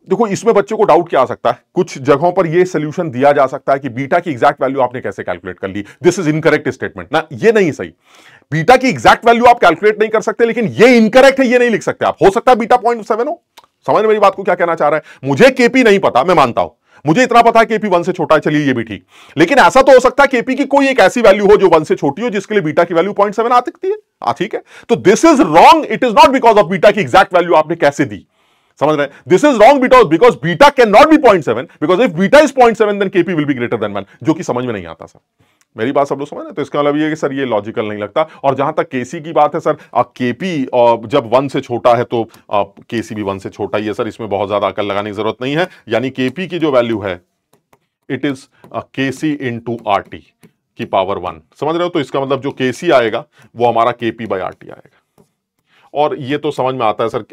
देखो इसमें बच्चों को डाउट क्या आ सकता है, कुछ जगहों पर यह सोल्यूशन दिया जा सकता है कि बीटा की एग्जैक्ट वैल्यू आपने कैसे कैलकुलेट कर ली, दिस इज इनकरेक्ट स्टेटमेंट ना, ये नहीं सही। बीटा की एग्जैक्ट वैल्यू आप कैलकुलेट नहीं कर सकते, लेकिन ये इनकरेक्ट है, ये नहीं लिख सकते आप। हो सकता है बीटा 0.7 हो। समझ मेरी बात को क्या कहना चाह रहा है? मुझे केपी नहीं पता, मैं मानता हूं, मुझे इतना पता है केपी 1 से छोटा है, चलिए ये भी ठीक, लेकिन ऐसा तो हो सकता है केपी की कोई एक ऐसी वैल्यू हो जो 1 से छोटी हो जिसके लिए बीटा की वैल्यू 0.7 आ सकती है। ठीक है, तो this is wrong, it is not because of beta की एग्जैक्ट वैल्यू आपने कैसे दी, समझ रहे हैं? This is wrong because beta can not be 0.7, because if beta is 0.7 then KP will be greater than 1, जो कि समझ में नहीं आता सर। मेरी बात सब लोग समझ रहे हैं? तो इसका मतलब ये कि सर ये लॉजिकल नहीं लगता। और जहां तक केसी की बात है सर, केपी जब 1 से छोटा है तो केसी भी 1 से छोटा ही है सर, इसमें बहुत ज्यादा अकल लगाने की जरूरत नहीं है। यानी केपी की जो वैल्यू है it is KC into RT की पावर 1, समझ रहे हो? तो इसका मतलब जो केसी आएगा वो हमारा केपी बाई RT आएगा, और ये तो समझ में आता है सर,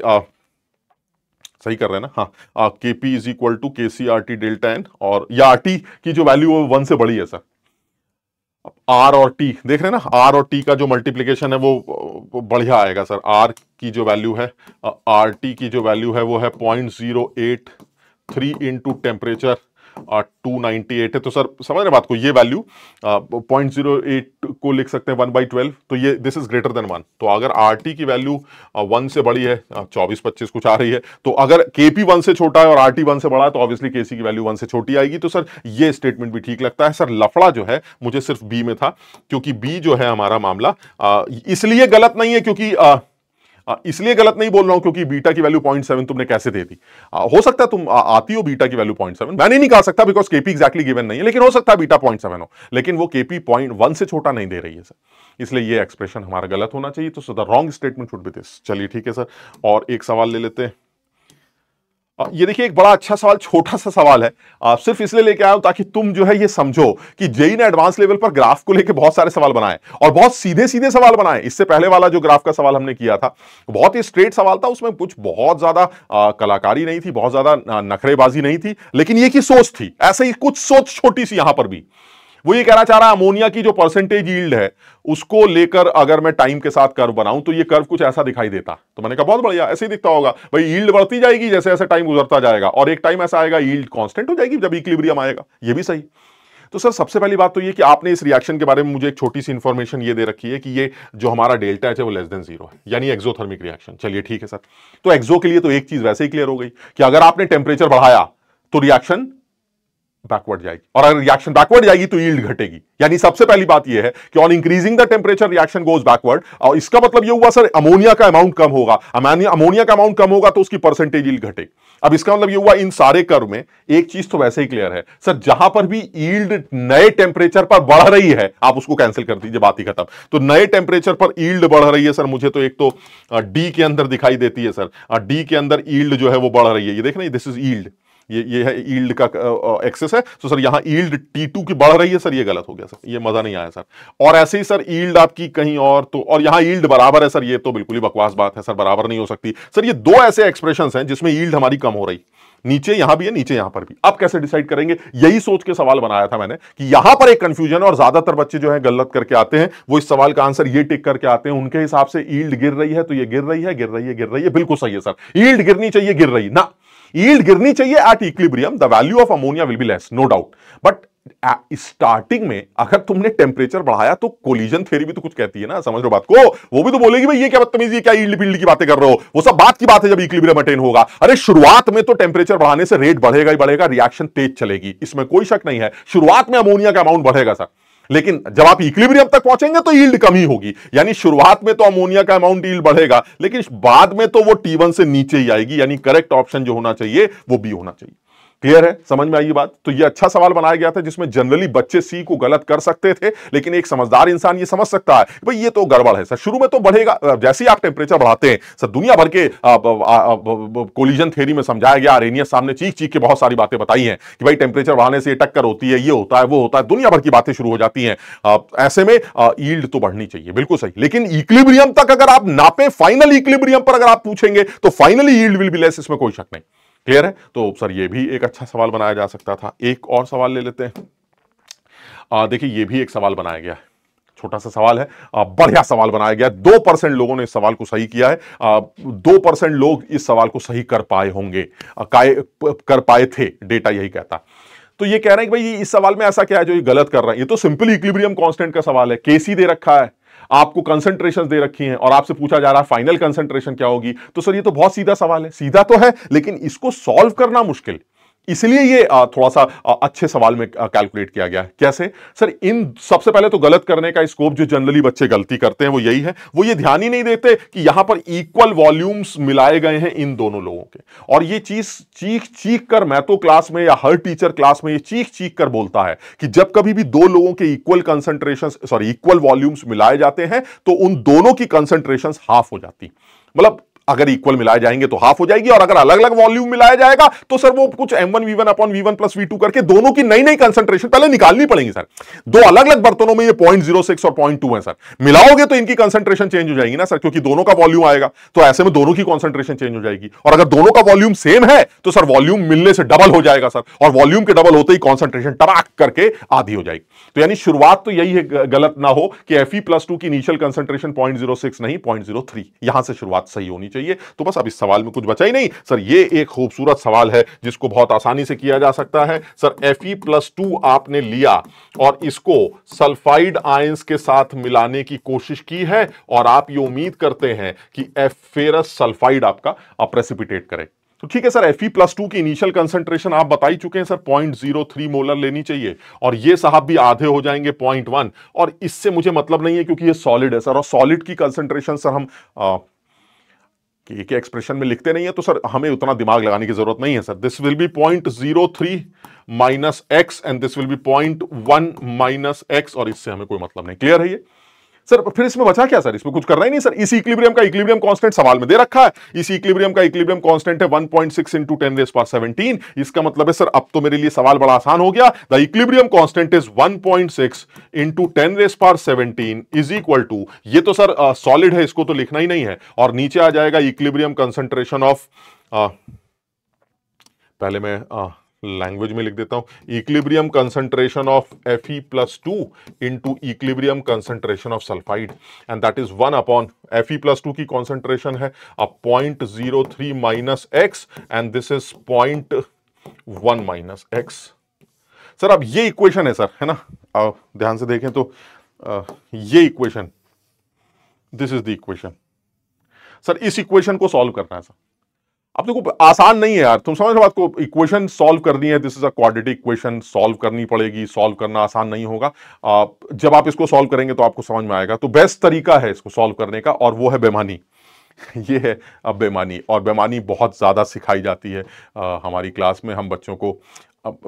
सही कर रहे हैं ना? हाँ, KP is equal to KC RT delta N, और या RT की जो वैल्यू है 1 से बड़ी है सर। R और T देख रहे हैं ना, R और T का जो मल्टीप्लीकेशन है वो बढ़िया आएगा सर। R की जो वैल्यू है, RT की जो वैल्यू है वो है 0.083 इंटू टेम्परेचर 298 है। तो सर समझ रहे बात को, ये वैल्यू 0.08 को लिख सकते हैं 1/12, तो ये दिस इज ग्रेटर देन 1। तो अगर RT की वैल्यू 1 से बड़ी है, 24-25 कुछ आ रही है, तो अगर KP 1 से छोटा है और RT 1 से बड़ा है तो ऑब्वियसली KC की वैल्यू 1 से छोटी आएगी। तो सर ये स्टेटमेंट भी ठीक लगता है। सर लफड़ा जो है मुझे सिर्फ B में था, क्योंकि B जो है हमारा मामला इसलिए गलत नहीं है, क्योंकि इसलिए गलत नहीं बोल रहा हूं क्योंकि बीटा की वैल्यू 0.7 तुमने कैसे दे दी। हो सकता है तुम आती हो बीटा की वैल्यू 0.7, मैंने नहीं कहा सकता बिकॉज केपी एग्जैक्टली गिवन नहीं है, लेकिन हो सकता है बीटा 0.7 हो, लेकिन वो केपी 0.1 से छोटा नहीं दे रही है सर, इसलिए ये एक्सप्रेशन हमारा गलत होना चाहिए। तो the wrong statement should be this. चलिए ठीक है सर, और एक सवाल ले लेते हैं। ये देखिए एक बड़ा अच्छा सवाल, छोटा सा सवाल है, सिर्फ इसलिए लेके आया हूं ताकि तुम जो है ये समझो कि जेई ने एडवांस लेवल पर ग्राफ को लेके बहुत सारे सवाल बनाए और बहुत सीधे सीधे सवाल बनाए। इससे पहले वाला जो ग्राफ का सवाल हमने किया था बहुत ही स्ट्रेट सवाल था, उसमें कुछ बहुत ज्यादा कलाकारी नहीं थी, बहुत ज्यादा नखरेबाजी नहीं थी, लेकिन ये की सोच थी, ऐसे ही कुछ सोच छोटी सी यहां पर भी। वो ये कहना चाह रहा है अमोनिया की जो परसेंटेज यील्ड है उसको लेकर अगर मैं टाइम के साथ कर्व बनाऊं तो ये कर्व कुछ ऐसा दिखाई देता। तो मैंने कहा बहुत बढ़िया, ऐसे ही दिखता होगा भाई, यील्ड बढ़ती जाएगी जैसे जैसे टाइम गुजरता जाएगा, और एक टाइम ऐसा आएगा यील्ड कांस्टेंट हो जाएगी जब इक्विलिब्रियम आएगा। ये भी सही। तो सर सबसे पहली बात तो ये कि आपने इस रिएक्शन के बारे में मुझे एक छोटी सी इंफॉर्मेशन ये दे रखी है कि ये जो हमारा डेल्टा एच है वो लेस देन 0 है, यानी एक्सोथर्मिक रिएक्शन। चलिए ठीक है सर, तो एक्सो के लिए तो एक चीज वैसे ही क्लियर हो गई कि अगर आपने टेम्परेचर बढ़ाया तो रिएक्शन बैकवर्ड जाएगी, और अगर रिएक्शन बैकवर्ड जाएगी तो यील्ड घटेगी। यानी सबसे पहली बात यह है कि on increasing the temperature reaction goes backward, और इसका मतलब यह हुआ सर अमोनिया का अमाउंट कम होगा, अमोनिया का अमाउंट कम होगा तो उसकी परसेंटेज यील्ड घटेगी। अब इसका मतलब यह हुआ इन सारे कर्व में एक चीज तो वैसे ही क्लियर है सर, जहां पर भी यील्ड नए टेम्परेचर पर बढ़ रही है आप उसको कैंसिल कर दीजिए, बात ही खत्म। तो नए टेम्परेचर पर यील्ड बढ़ रही है सर, मुझे तो एक तो डी के अंदर दिखाई देती है सर, डी के अंदर यील्ड जो है वो बढ़ रही है, ये देख रहे हैं, दिस इज यील्ड, ये है यील्ड का एक्सेस है। तो सर यहां यील्ड T2 की बढ़ रही है सर, ये गलत हो गया सर, ये मजा नहीं आया सर। और ऐसे ही सर यील्ड आपकी कहीं और, तो और यहां यील्ड बराबर है सर, ये तो बिल्कुल ही बकवास बात है सर, बराबर नहीं हो सकती सर। ये दो ऐसे एक्सप्रेशंस हैं जिसमें यील्ड हमारी कम हो रही, नीचे यहां भी है नीचे यहां पर भी। अब कैसे डिसाइड करेंगे, यही सोच के सवाल बनाया था मैंने कि यहां पर एक कंफ्यूजन है और ज्यादातर बच्चे जो है गलत करके आते हैं, वो इस सवाल का आंसर ये टिक करके आते हैं, उनके हिसाब से यील्ड गिर रही है तो ये गिर रही है, गिर रही है, गिर रही है, बिल्कुल सही है सर, यील्ड गिरनी चाहिए, गिर रही ना, यील्ड गिरनी चाहिए at equilibrium, the value of ammonia will be less, no doubt. But starting में अगर तुमने टेम्परेचर बढ़ाया तो कोलिजन थ्योरी भी तो कुछ कहती है ना, समझ लो बात को, वो भी तो बोलेगी भाई ये क्या बदतमीजी, क्या यील्ड फील्ड की बातें कर रहे हो, वो सब बात की बात है जब इक्विलिब्रियम अटेन होगा। अरे शुरुआत में तो टेम्परेचर बढ़ाने से रेट बढ़ेगा ही बढ़ेगा, रिएक्शन तेज चलेगी, इसमें कोई शक नहीं है, शुरुआत में अमोनिया का अमाउंट बढ़ेगा सर, लेकिन जब आप इक्विलिब्रियम तक पहुंचेंगे तो यील्ड कम ही होगी। यानी शुरुआत में तो अमोनिया का अमाउंट यील्ड बढ़ेगा, लेकिन बाद में तो वो T1 से नीचे ही आएगी, यानी करेक्ट ऑप्शन जो होना चाहिए वो बी होना चाहिए। क्लियर है, समझ में आई ये बात। तो ये अच्छा सवाल बनाया गया था जिसमें जनरली बच्चे सी को गलत कर सकते थे, लेकिन एक समझदार इंसान ये समझ सकता है भाई ये तो गड़बड़ है सर, शुरू में तो बढ़ेगा, जैसे ही आप टेम्परेचर बढ़ाते हैं सर, दुनिया भर के कोलिजन थ्योरी में समझाया गया, अरेनियस साहब ने चीख चीख के बहुत सारी बातें बताई हैं कि भाई टेम्परेचर बढ़ाने से ये टक्कर होती है, ये होता है, वो होता है, दुनिया भर की बातें शुरू हो जाती हैं। ऐसे में यील्ड तो बढ़नी चाहिए, बिल्कुल सही, लेकिन इक्विलिब्रियम तक अगर आप नापे, फाइनल इक्विलिब्रियम पर अगर आप पूछेंगे तो finally yield will be less, इसमें कोई शक नहीं। क्लियर है। तो सर ये भी एक अच्छा सवाल बनाया जा सकता था। एक और सवाल ले लेते हैं। देखिए ये भी एक सवाल बनाया गया है, छोटा सा सवाल है, बढ़िया सवाल बनाया गया। 2% लोगों ने इस सवाल को सही किया है, 2% लोग इस सवाल को सही कर पाए होंगे, कर पाए थे, डेटा यही कहता। तो ये कह रहे हैं कि भाई इस सवाल में ऐसा क्या है जो ये गलत कर रहे हैं, ये तो सिंपल इक्विलिब्रियम कांस्टेंट का सवाल है, केसी दे रखा है, आपको कंसंट्रेशन दे रखी हैं और आपसे पूछा जा रहा है फाइनल कंसंट्रेशन क्या होगी। तो सर ये तो बहुत सीधा सवाल है, सीधा तो है लेकिन इसको सॉल्व करना मुश्किल, इसलिए ये थोड़ा सा अच्छे सवाल में कैलकुलेट किया गया है। कैसे सर, इन सबसे पहले तो गलत करने का स्कोप जो जनरली बच्चे गलती करते हैं वो यही है, वो ये ध्यान ही नहीं देते कि यहां पर इक्वल वॉल्यूम्स मिलाए गए हैं इन दोनों लोगों के, और ये चीज चीख चीख कर, मैं तो क्लास में या हर टीचर क्लास में ये चीख चीख कर बोलता है कि जब कभी भी दो लोगों के equal concentration, sorry equal volumes मिलाए जाते हैं तो उन दोनों की कंसंट्रेशन हाफ हो जाती, मतलब अगर इक्वल मिलाए जाएंगे तो हाफ हो जाएगी, और अगर अलग अलग वॉल्यूम मिलाया जाएगा तो सर वो कुछ m1v1 upon v1 plus v2 करके दोनों की नई नई कंसंट्रेशन पहले निकालनी पड़ेगी सर। दो अलग अलग बर्तनों में ये 0.06 और 0.2 है सर, मिलाओगे तो इनकी कंसंट्रेशन चेंज हो जाएगी ना सर, क्योंकि दोनों का वॉल्यूम आएगा, तो ऐसे में दोनों की कंसंट्रेशन चेंज हो जाएगी। और अगर दोनों का वॉल्यूम सेम है तो सर वॉल्यूम मिलने से डबल हो जाएगा सर, और वॉल्यूम के डबल होते ही कॉन्सेंट्रेशन टराक करके आधी हो जाएगी। तो यानी शुरुआत तो यही है, गलत ना हो कि Fe+2 की इनिशियल कंसंट्रेशन 0.06 नहीं 0.03, यहां से शुरुआत सही होनी चाहिए। तो बस अब इस सवाल में कुछ बचा ही नहीं सर। ये एक खूबसूरत सवाल है जिसको बहुत आसानी से किया जा सकता है सर। Fe+2 आपने लिया और इसको सल्फाइड आयंस के साथ मिलाने की कोशिश की है और आप ये उम्मीद करते हैं कि फेरस सल्फाइड आपका प्रेसिपिटेट करे। तो ठीक है सर, Fe+2 की इनिशियल कंसंट्रेशन आप बता ही चुके हैं सर, 0.03 मोलर लेनी चाहिए और ये साहब भी आधे हो जाएंगे 0.1, और इससे मुझे मतलब नहीं है क्योंकि ये सॉलिड है सर, और सॉलिड की कंसंट्रेशन सर हम एक एक्सप्रेशन में लिखते नहीं है, तो सर हमें उतना दिमाग लगाने की जरूरत नहीं है sir. This will be 0.03 minus x and this will be 0.1 minus x, और इससे हमें कोई मतलब नहीं। क्लियर है ये सर? फिर इसमें बचा क्या सर? इसमें कुछ करना ही नहीं सर। इस इक्विलिब्रियम का इक्विलिब्रियम कांस्टेंट सवाल में दे रखा है। इस इक्विलिब्रियम का इक्विलिब्रियम कांस्टेंट है 1.6 इंटू 10⁻17। इसका मतलब है सर अब तो मेरे लिए सवाल बड़ा आसान हो गया। The equilibrium constant is 1.6 into 10⁻17 is equal to, ये तो सर सॉलिड है, इसको तो लिखना ही नहीं है, और नीचे आ जाएगा इक्विलिब्रियम कंसंट्रेशन ऑफ, पहले मैं लैंग्वेज में लिख देता हूं, equilibrium concentration of Fe+2 into equilibrium concentration of sulphide, and that is 1 upon Fe+2 की कंसंट्रेशन है 0.03 minus x and this is 0.1 minus x. Sir अब ये इक्वेशन है सर, है ना, ध्यान से देखें तो ये equation, this is the equation sir. इस इक्वेशन को सॉल्व करना है सर। अब देखो आसान नहीं है यार, तुम समझ रहे हो बात को, इक्वेशन सॉल्व करनी है, this is a quadratic equation, solve करनी पड़ेगी, सॉल्व करना आसान नहीं होगा। जब आप इसको सॉल्व करेंगे तो आपको समझ में आएगा। तो बेस्ट तरीका है इसको सॉल्व करने का, और वो है बेईमानी। ये है अब बेईमानी, और बेईमानी बहुत ज्यादा सिखाई जाती है हमारी क्लास में। हम बच्चों को,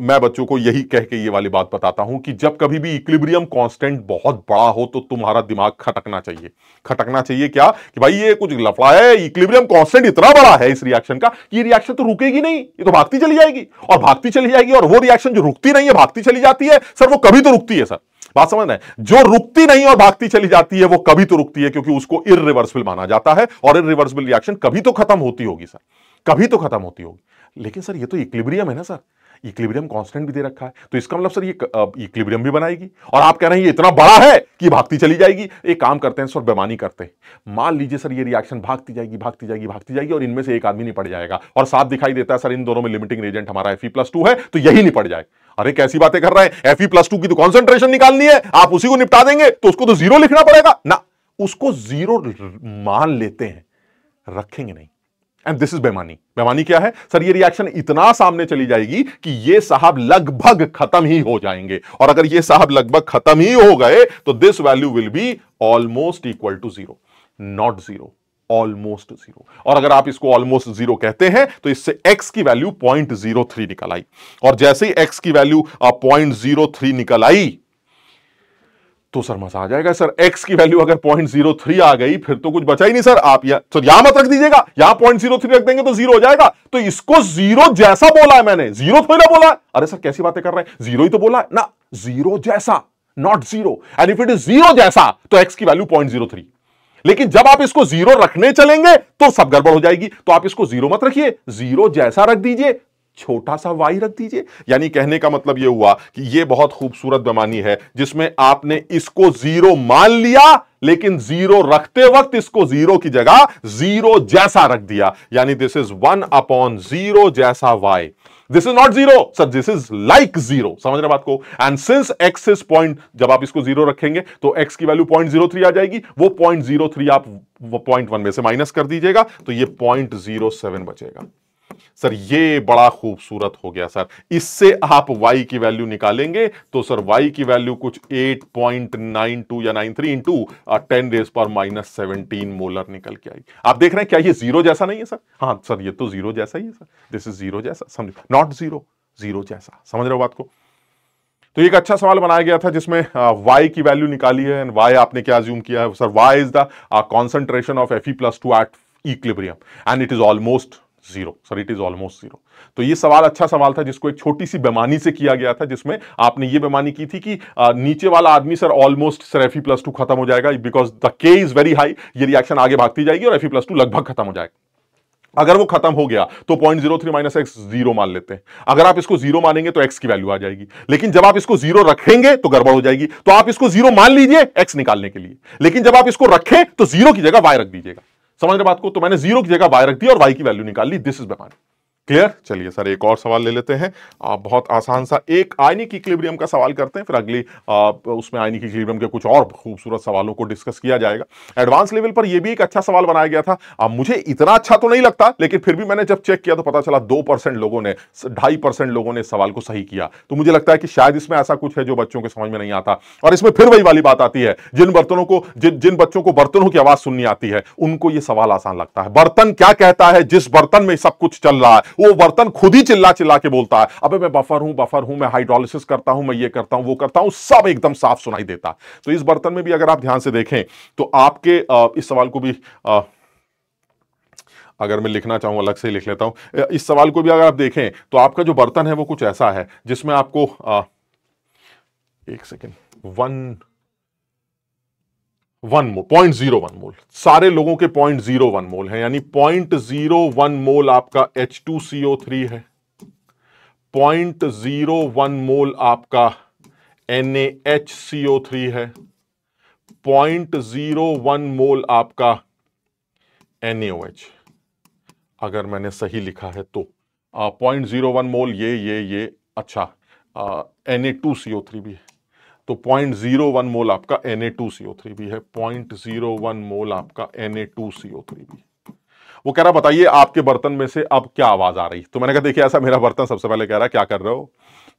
मैं बच्चों को यही कह के ये वाली बात बताता हूं कि जब कभी भी इक्विलिब्रियम कांस्टेंट बहुत बड़ा हो तो तुम्हारा दिमाग खटकना चाहिए। खटकना चाहिए क्या कि भाई ये कुछ लफड़ा है, इक्विलिब्रियम कांस्टेंट इतना बड़ा है इस रिएक्शन का, ये रिएक्शन तो रुकेगी नहीं, ये तो भागती चली जाएगी और भागती चली जाएगी, और वो रिएक्शन जो रुकती नहीं है भागती चली जाती है सर, वो कभी तो रुकती है सर। बात समझ रहे हैं? जो रुकती नहीं और भागती चली जाती है वो कभी तो रुकती है, क्योंकि उसको इररिवर्सिबल माना जाता है, और इररिवर्सिबल रिएक्शन कभी तो खत्म होती होगी सर, कभी तो खत्म होती होगी। लेकिन सर ये तो इक्विलिब्रियम है ना सर, इक्विलिब्रियम कांस्टेंट भी दे रखा है, तो इसका मतलब सर ये इक्विलिब्रियम भी बनाएगी, और आप कह रहे हैं ये इतना बड़ा है कि भागती चली जाएगी। एक काम करते हैं सर, बेईमानी करते हैं। मान लीजिए सर ये रिएक्शन भागती जाएगी भागती जाएगी भागती जाएगी, और इनमें से एक आदमी निपट जाएगा, और साफ दिखाई देता है सर इन दोनों में लिमिटिंग रेजेंट हमारा Fe+2 है, तो यही निपट जाए। अरे कैसी बातें कर रहे हैं, Fe+2 की तो कॉन्सेंट्रेशन निकालनी है, आप उसी को निपटा देंगे, तो उसको तो जीरो लिखना पड़ेगा ना। उसको जीरो मान लेते हैं, रखेंगे नहीं, एंड दिस इज बेईमानी। बेईमानी क्या है सर? ये रिएक्शन इतना सामने चली जाएगी कि ये साहब लगभग खत्म ही हो जाएंगे, और अगर ये साहब लगभग खत्म ही हो गए तो this value will be almost equal to zero, not zero, almost zero. और अगर आप इसको ऑलमोस्ट जीरो कहते हैं तो इससे x की वैल्यू 0.03 निकल आई, और जैसे ही x की वैल्यू 0.03 निकल आई तो सर मजा आ जाएगा सर। x की वैल्यू अगर 0.03 आ गई फिर तो कुछ बचा ही नहीं सर। आप यहां मत रख दीजिएगा, यहां 0.03 रख देंगे तो जीरो हो जाएगा। तो इसको जीरो जैसा बोला है मैंने, जीरो थोड़ी ना बोला है। अरे सर कैसी बातें कर रहे हैं, जीरो ही तो बोला है ना, जीरो जैसा, not zero. And if it is zero जैसा तो x की वैल्यू 0.03। लेकिन जब आप इसको जीरो रखने चलेंगे तो सब गड़बड़ हो जाएगी। तो आप इसको जीरो मत रखिए, जीरो जैसा रख दीजिए, छोटा सा y रख दीजिए। यानी कहने का मतलब यह हुआ कि यह बहुत खूबसूरत बेईमानी है जिसमें आपने इसको जीरो मान लिया, लेकिन जीरो रखते वक्त इसको जीरो की जगह जीरो जैसा रख दिया। यानी दिस इज 1/0 जैसा y। This is not zero sir, this is like zero. समझ रहे बात को? And since x is point, जब आप इसको जीरो रखेंगे तो x की वैल्यू 0.03 आ जाएगी। वो 0.03 आप 0.1 में से माइनस कर दीजिएगा तो ये 0.07 बचेगा। सर ये बड़ा खूबसूरत हो गया सर। इससे आप y की वैल्यू निकालेंगे तो सर y की वैल्यू कुछ 8.92 या 93 इंटू 10⁻17 मोलर निकल के आई। आप देख रहे हैं क्या ये जीरो जैसा नहीं है सर? हाँ सर ये तो जीरो जैसा ही है सर, दिस इज जीरो जैसा, समझ, नॉट जीरो, जीरो जैसा। समझ रहे हो बात को? तो एक अच्छा सवाल बनाया गया था जिसमें y की वैल्यू निकाली है, एंड y आपने क्या अज्यूम किया है sir? y is the concentration of Fe+2 at equilibrium and it is almost zero. Sir it is almost zero. तो ये सवाल अच्छा सवाल था जिसको एक छोटी सी बेईमानी से किया गया था, जिसमें आपने ये बेईमानी की थी कि नीचे वाला आदमी सर ऑलमोस्ट सर Fe+2 खत्म हो जाएगा because the K is very high, ये रिएक्शन आगे भागती जाएगी और Fe+2 लगभग खत्म हो जाएगा। अगर वो खत्म हो गया तो 0.03 माइनस एक्स जीरो मान लेते हैं। अगर आप इसको जीरो मानेंगे तो x की वैल्यू आ जाएगी, लेकिन जब आप इसको जीरो रखेंगे तो गड़बड़ हो जाएगी। तो आप इसको जीरो मान लीजिए x निकालने के लिए, लेकिन जब आप इसको रखें तो जीरो की जगह y रख दीजिएगा। समझ रहे बात को? तो मैंने 0 की जगह y रख दी और y की वैल्यू निकाल ली। This is the point. Clear? चलिए सर एक और सवाल ले लेते हैं। बहुत आसान सा एक आयनिक इक्विलिब्रियम का सवाल करते हैं, फिर अगली उसमें आयनिक इक्विलिब्रियम के कुछ और खूबसूरत सवालों को डिस्कस किया जाएगा। एडवांस लेवल पर यह भी एक अच्छा सवाल बनाया गया था। मुझे इतना अच्छा तो नहीं लगता, लेकिन फिर भी मैंने जब चेक किया तो पता चला 2% लोगों ने, 2.5% लोगों ने सवाल को सही किया। तो मुझे लगता है कि शायद इसमें ऐसा कुछ है जो बच्चों के समझ में नहीं आता। और इसमें फिर वही वाली बात आती है, जिन बच्चों को बर्तनों की आवाज सुननी आती है उनको यह सवाल आसान लगता है। बर्तन क्या कहता है? जिस बर्तन में सब कुछ चल रहा है वो बर्तन खुद ही चिल्ला चिल्ला के बोलता है, अबे मैं बफर हूं, मैं हाइड्रोलिसिस करता हूं, मैं ये करता हूं, वो करता हूं, सब एकदम साफ सुनाई देता है। तो इस बर्तन में भी अगर आप ध्यान से देखें तो आपके इस सवाल को भी अगर मैं लिखना चाहूं अलग से ही लिख लेता हूं। इस सवाल को भी अगर आप देखें तो आपका जो बर्तन है वो कुछ ऐसा है जिसमें आपको एक सेकेंड 0.01 मोल, सारे लोगों के 0.01 मोल है, यानी 0.01 मोल आपका H2CO3 है, 0.01 मोल आपका NaHCO3 है, 0.01 मोल आपका NaOH। अगर मैंने सही लिखा है तो 0.01 मोल ये अच्छा Na2CO3 भी है, तो 0.01 मोल आपका Na2CO3 भी है, 0.01 मोल आपका Na2CO3 भी है। वो कह रहा बताइए आपके बर्तन में से अब क्या आवाज आ रही? तो मैंने कहा देखिए ऐसा मेरा बर्तन सबसे पहले कह रहा है क्या कर रहे हो,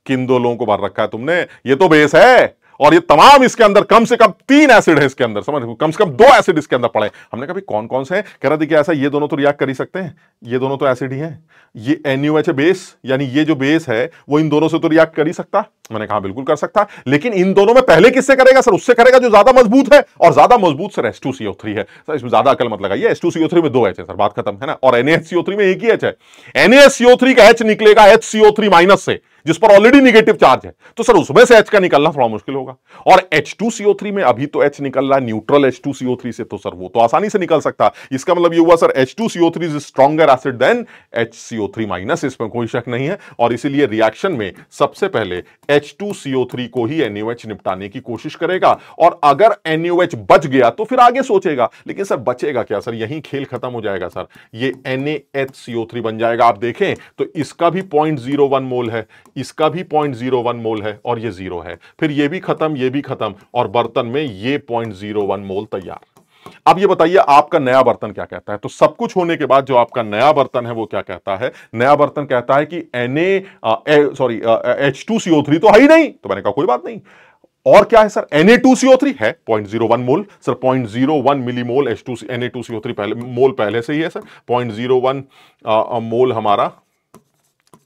किन दो लोगों को भर रखा है तुमने? ये तो बेस है और ये तमाम इसके अंदर कम से कम 3 एसिड है इसके अंदर, समझ, कम से कम 2 एसिड इसके अंदर पड़े। हमने कहा भाई कौन कौन से हैं? कह रहा देखिए ऐसा ये दोनों तो रिएक्ट कर ही सकते हैं, ये दोनों तो एसिड ही हैं, ये NaOH है बेस, यानी ये जो बेस है वो इन दोनों से तो रिएक्ट कर ही सकता। मैंने कहा बिल्कुल कर सकता, लेकिन इन दोनों में पहले किससे करेगा सर? उससे करेगा जो ज्यादा मजबूत है, और ज्यादा मजबूत सर H2CO3 है। सर इसमें ज्यादा अकल मत लगाइए, H2CO3 में 2 H है सर, बात खत्म है ना, और NaHCO3 में एक ही H है। NaHCO3 का H निकलेगा HCO3 माइनस से, जिस पर ऑलरेडी नेगेटिव चार्ज है, तो सर उसमें से H का निकलना थोड़ा मुश्किल होगा। और H2CO3 में अभी तो H निकल रहा है न्यूट्रल H2CO3 से, तो सर वो तो आसानी से निकल सकता। इसका मतलब ये हुआ sir H2CO3 is stronger acid than HCO3 minus, इसमें कोई शक नहीं है। और इसीलिए रिएक्शन में सबसे पहले H2CO3 को ही NaOH निपटाने की कोशिश करेगा, और अगर NaOH बच गया तो फिर आगे सोचेगा। लेकिन सर बचेगा क्या सर? यही खेल खत्म हो जाएगा सर, ये NaHCO3 बन जाएगा। आप देखें तो इसका भी 0.01 मोल है, इसका भी 0.01 मोल है, और ये 0 है, फिर ये भी खत्म, ये भी खत्म, और बर्तन में ये 0.01 मोल तैयार। अब ये बताइए आपका नया बर्तन क्या कहता है? तो सब कुछ होने के बाद जो आपका नया बर्तन है वो क्या कहता है? नया बर्तन कहता है कि H2CO3 तो है ही नहीं। तो मैंने कहा कोई बात नहीं, और क्या है सर? Na2CO3 है 0.01 मोल सर, 0.01 मिलीमोल Na2CO3 पहले से ही है सर, 0.01 मोल हमारा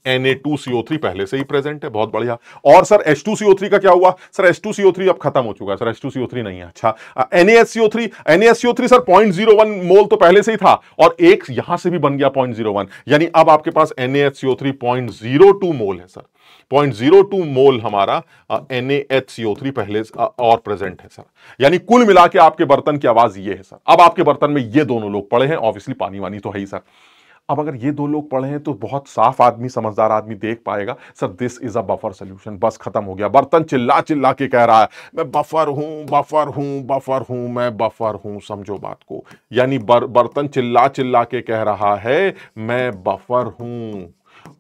Na2CO3 पहले से ही प्रेजेंट है, बहुत बढ़िया। और सर H2CO3 का क्या हुआ? सर H2CO3 अब खत्म हो चुका है सर, H2CO3 नहीं है। अच्छा NaHCO3 सर 0.01 मोल तो पहले से ही था, और एक यहां से भी बन गया 0.01, यानी अब आपके पास NaHCO3 0.02 मोल है सर, 0.02 मोल हमारा NaHCO3 पहले और प्रेजेंट है सर। यानी कुल मिला के आपके बर्तन की आवाज ये है सर। अब आपके बर्तन में ये दोनों लोग पड़े हैं, ऑब्वियसली पानी वानी तो है ही सर। अब अगर ये 2 लोग पढ़े हैं तो बहुत साफ आदमी, समझदार आदमी देख पाएगा sir this is a buffer solution. बस खत्म हो गया। बर्तन चिल्ला चिल्ला के कह रहा है मैं बफर हूं, बफर हूं, बफर हूं, मैं बफर हूं। समझो बात को, यानी बर्तन चिल्ला चिल्ला के कह रहा है मैं बफर हूं।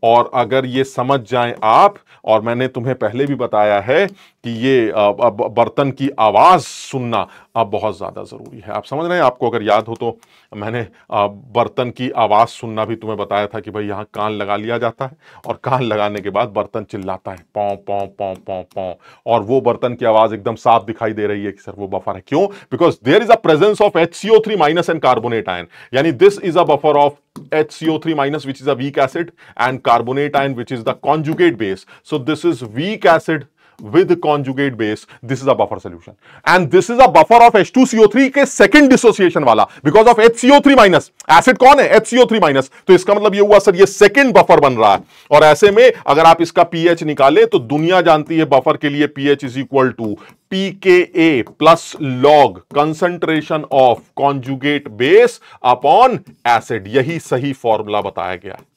और अगर ये समझ जाएं आप, और मैंने तुम्हें पहले भी बताया है कि ये बर्तन की आवाज सुनना अब बहुत ज्यादा जरूरी है। आप समझ रहे हैं? आपको अगर याद हो तो मैंने बर्तन की आवाज सुनना भी तुम्हें बताया था कि भाई यहां कान लगा लिया जाता है, और कान लगाने के बाद बर्तन चिल्लाता है पौ पौ पौ पौ पौ, और वो बर्तन की आवाज एकदम साफ दिखाई दे रही है कि सर वो बफर है। क्यों? Because there is a presence of HCO3 minus and carbonate ion, यानी this is a buffer of HCO3 minus, which is a weak acid, and carbonate ion, which is the conjugate base. So this is weak acid with conjugate base. This is a buffer solution, and this is a buffer of H2CO3 के second dissociation वाला, because of HCO3 minus. Acid कौन है? HCO3 minus. तो इसका मतलब ये हुआ sir ये second buffer बन रहा है। और ऐसे में अगर आप इसका pH निकाले तो दुनिया जानती है बफर के लिए pH is equal to pKa plus log concentration of conjugate base upon acid। यही सही फॉर्मूला बताया गया है।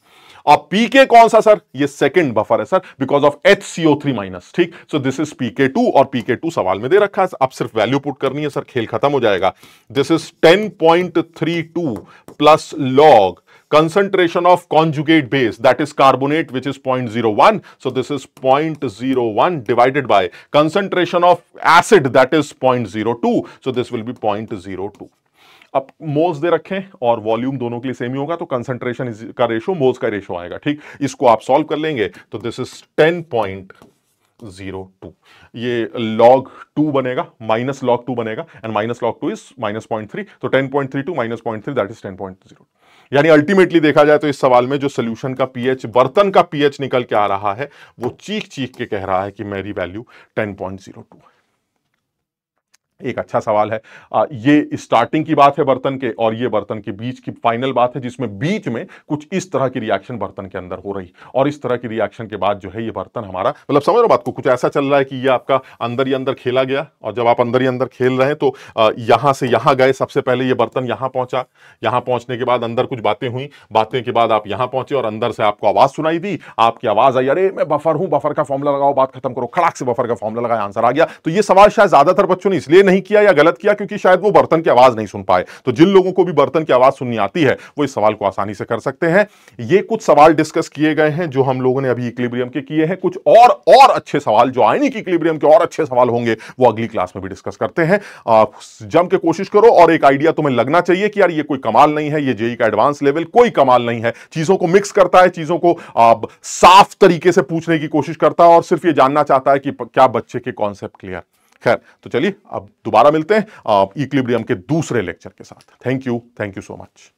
अब पीके कौन सा सर? ये सेकंड बफर है sir, because of HCO3 minus. ठीक, सो दिस इज pK2 और pK2 सवाल में दे रखा है, अब सिर्फ वैल्यू पुट करनी है सर, खेल खत्म हो जाएगा। This is 10.32 plus log concentration of conjugate base, that is carbonate, which is 0.01, so this is 0.01 divided by concentration of acid, that is 0.02, so this will be 0.02। अब मोल्स दे रखे हैं और वॉल्यूम दोनों के लिए सेम ही होगा, तो कंसंट्रेशन का रेशो मोल्स का रेशो आएगा। ठीक, इसको आप सॉल्व कर लेंगे तो दिस इज 10.02, ये log 2 बनेगा, माइनस log 2 बनेगा, एंड माइनस log 2 इज -0.3, तो 10.32 माइनस 0.3 दैट इज 10.02। यानी अल्टीमेटली देखा जाए तो इस सवाल में जो सोल्यूशन का पीएच, बर्तन का पीएच निकल के आ रहा है, वो चीख चीख के कह रहा है कि मेरी वैल्यू 10.02 है। एक अच्छा सवाल है। ये स्टार्टिंग की बात है बर्तन के, और ये बर्तन के बीच की फाइनल बात है, जिसमें बीच में कुछ इस तरह की रिएक्शन बर्तन के अंदर हो रही, और इस तरह की रिएक्शन के बाद जो है ये बर्तन हमारा, मतलब समझ रहे हो बात को, कुछ ऐसा चल रहा है कि ये आपका अंदर ही अंदर खेला गया, और जब आप अंदर ही अंदर खेल रहे हैं तो यहां से यहां गए, सबसे पहले ये बर्तन यहां पहुंचा, यहां पहुंचने के बाद अंदर कुछ बातें हुई, बातें के बाद आप यहां पहुंचे और अंदर से आपको आवाज सुनाई दी, आपकी आवाज आई, अरे मैं बफर हूं, बफर का फॉर्मूला लगाओ, बात खत्म करो, खड़ाक से बफर का फॉर्मूला लगाया, आंसर आ गया। तो ये सवाल शायद ज्यादातर बच्चों ने इसलिए नहीं किया या गलत किया क्योंकि शायद वो बर्तन की आवाज नहीं सुन पाए। तो जिन लोगों को भी बर्तन की आवाज सुननी आती है वो इस सवाल को आसानी से कर सकते हैं। ये कुछ सवाल डिस्कस किए गए हैं जो हम लोगों ने अभी इक्विलिब्रियम के किए हैं, कुछ और अच्छे सवाल जो आयनिक इक्विलिब्रियम के और अच्छे सवाल होंगे वो अगली क्लास में भी डिस्कस करते हैं। जम के कोशिश करो, और एक आइडिया तुम्हें लगना चाहिए कि यार ये कोई कमाल नहीं है, ये जेईई का एडवांस लेवल कोई कमाल नहीं है, चीजों को मिक्स करता है, चीजों को साफ तरीके से पूछने की कोशिश करता है, और सिर्फ ये जानना चाहता है कि क्या बच्चे के कॉन्सेप्ट क्लियर। खैर, तो चलिए अब दोबारा मिलते हैं इक्विलिब्रियम के दूसरे लेक्चर के साथ। Thank you so much.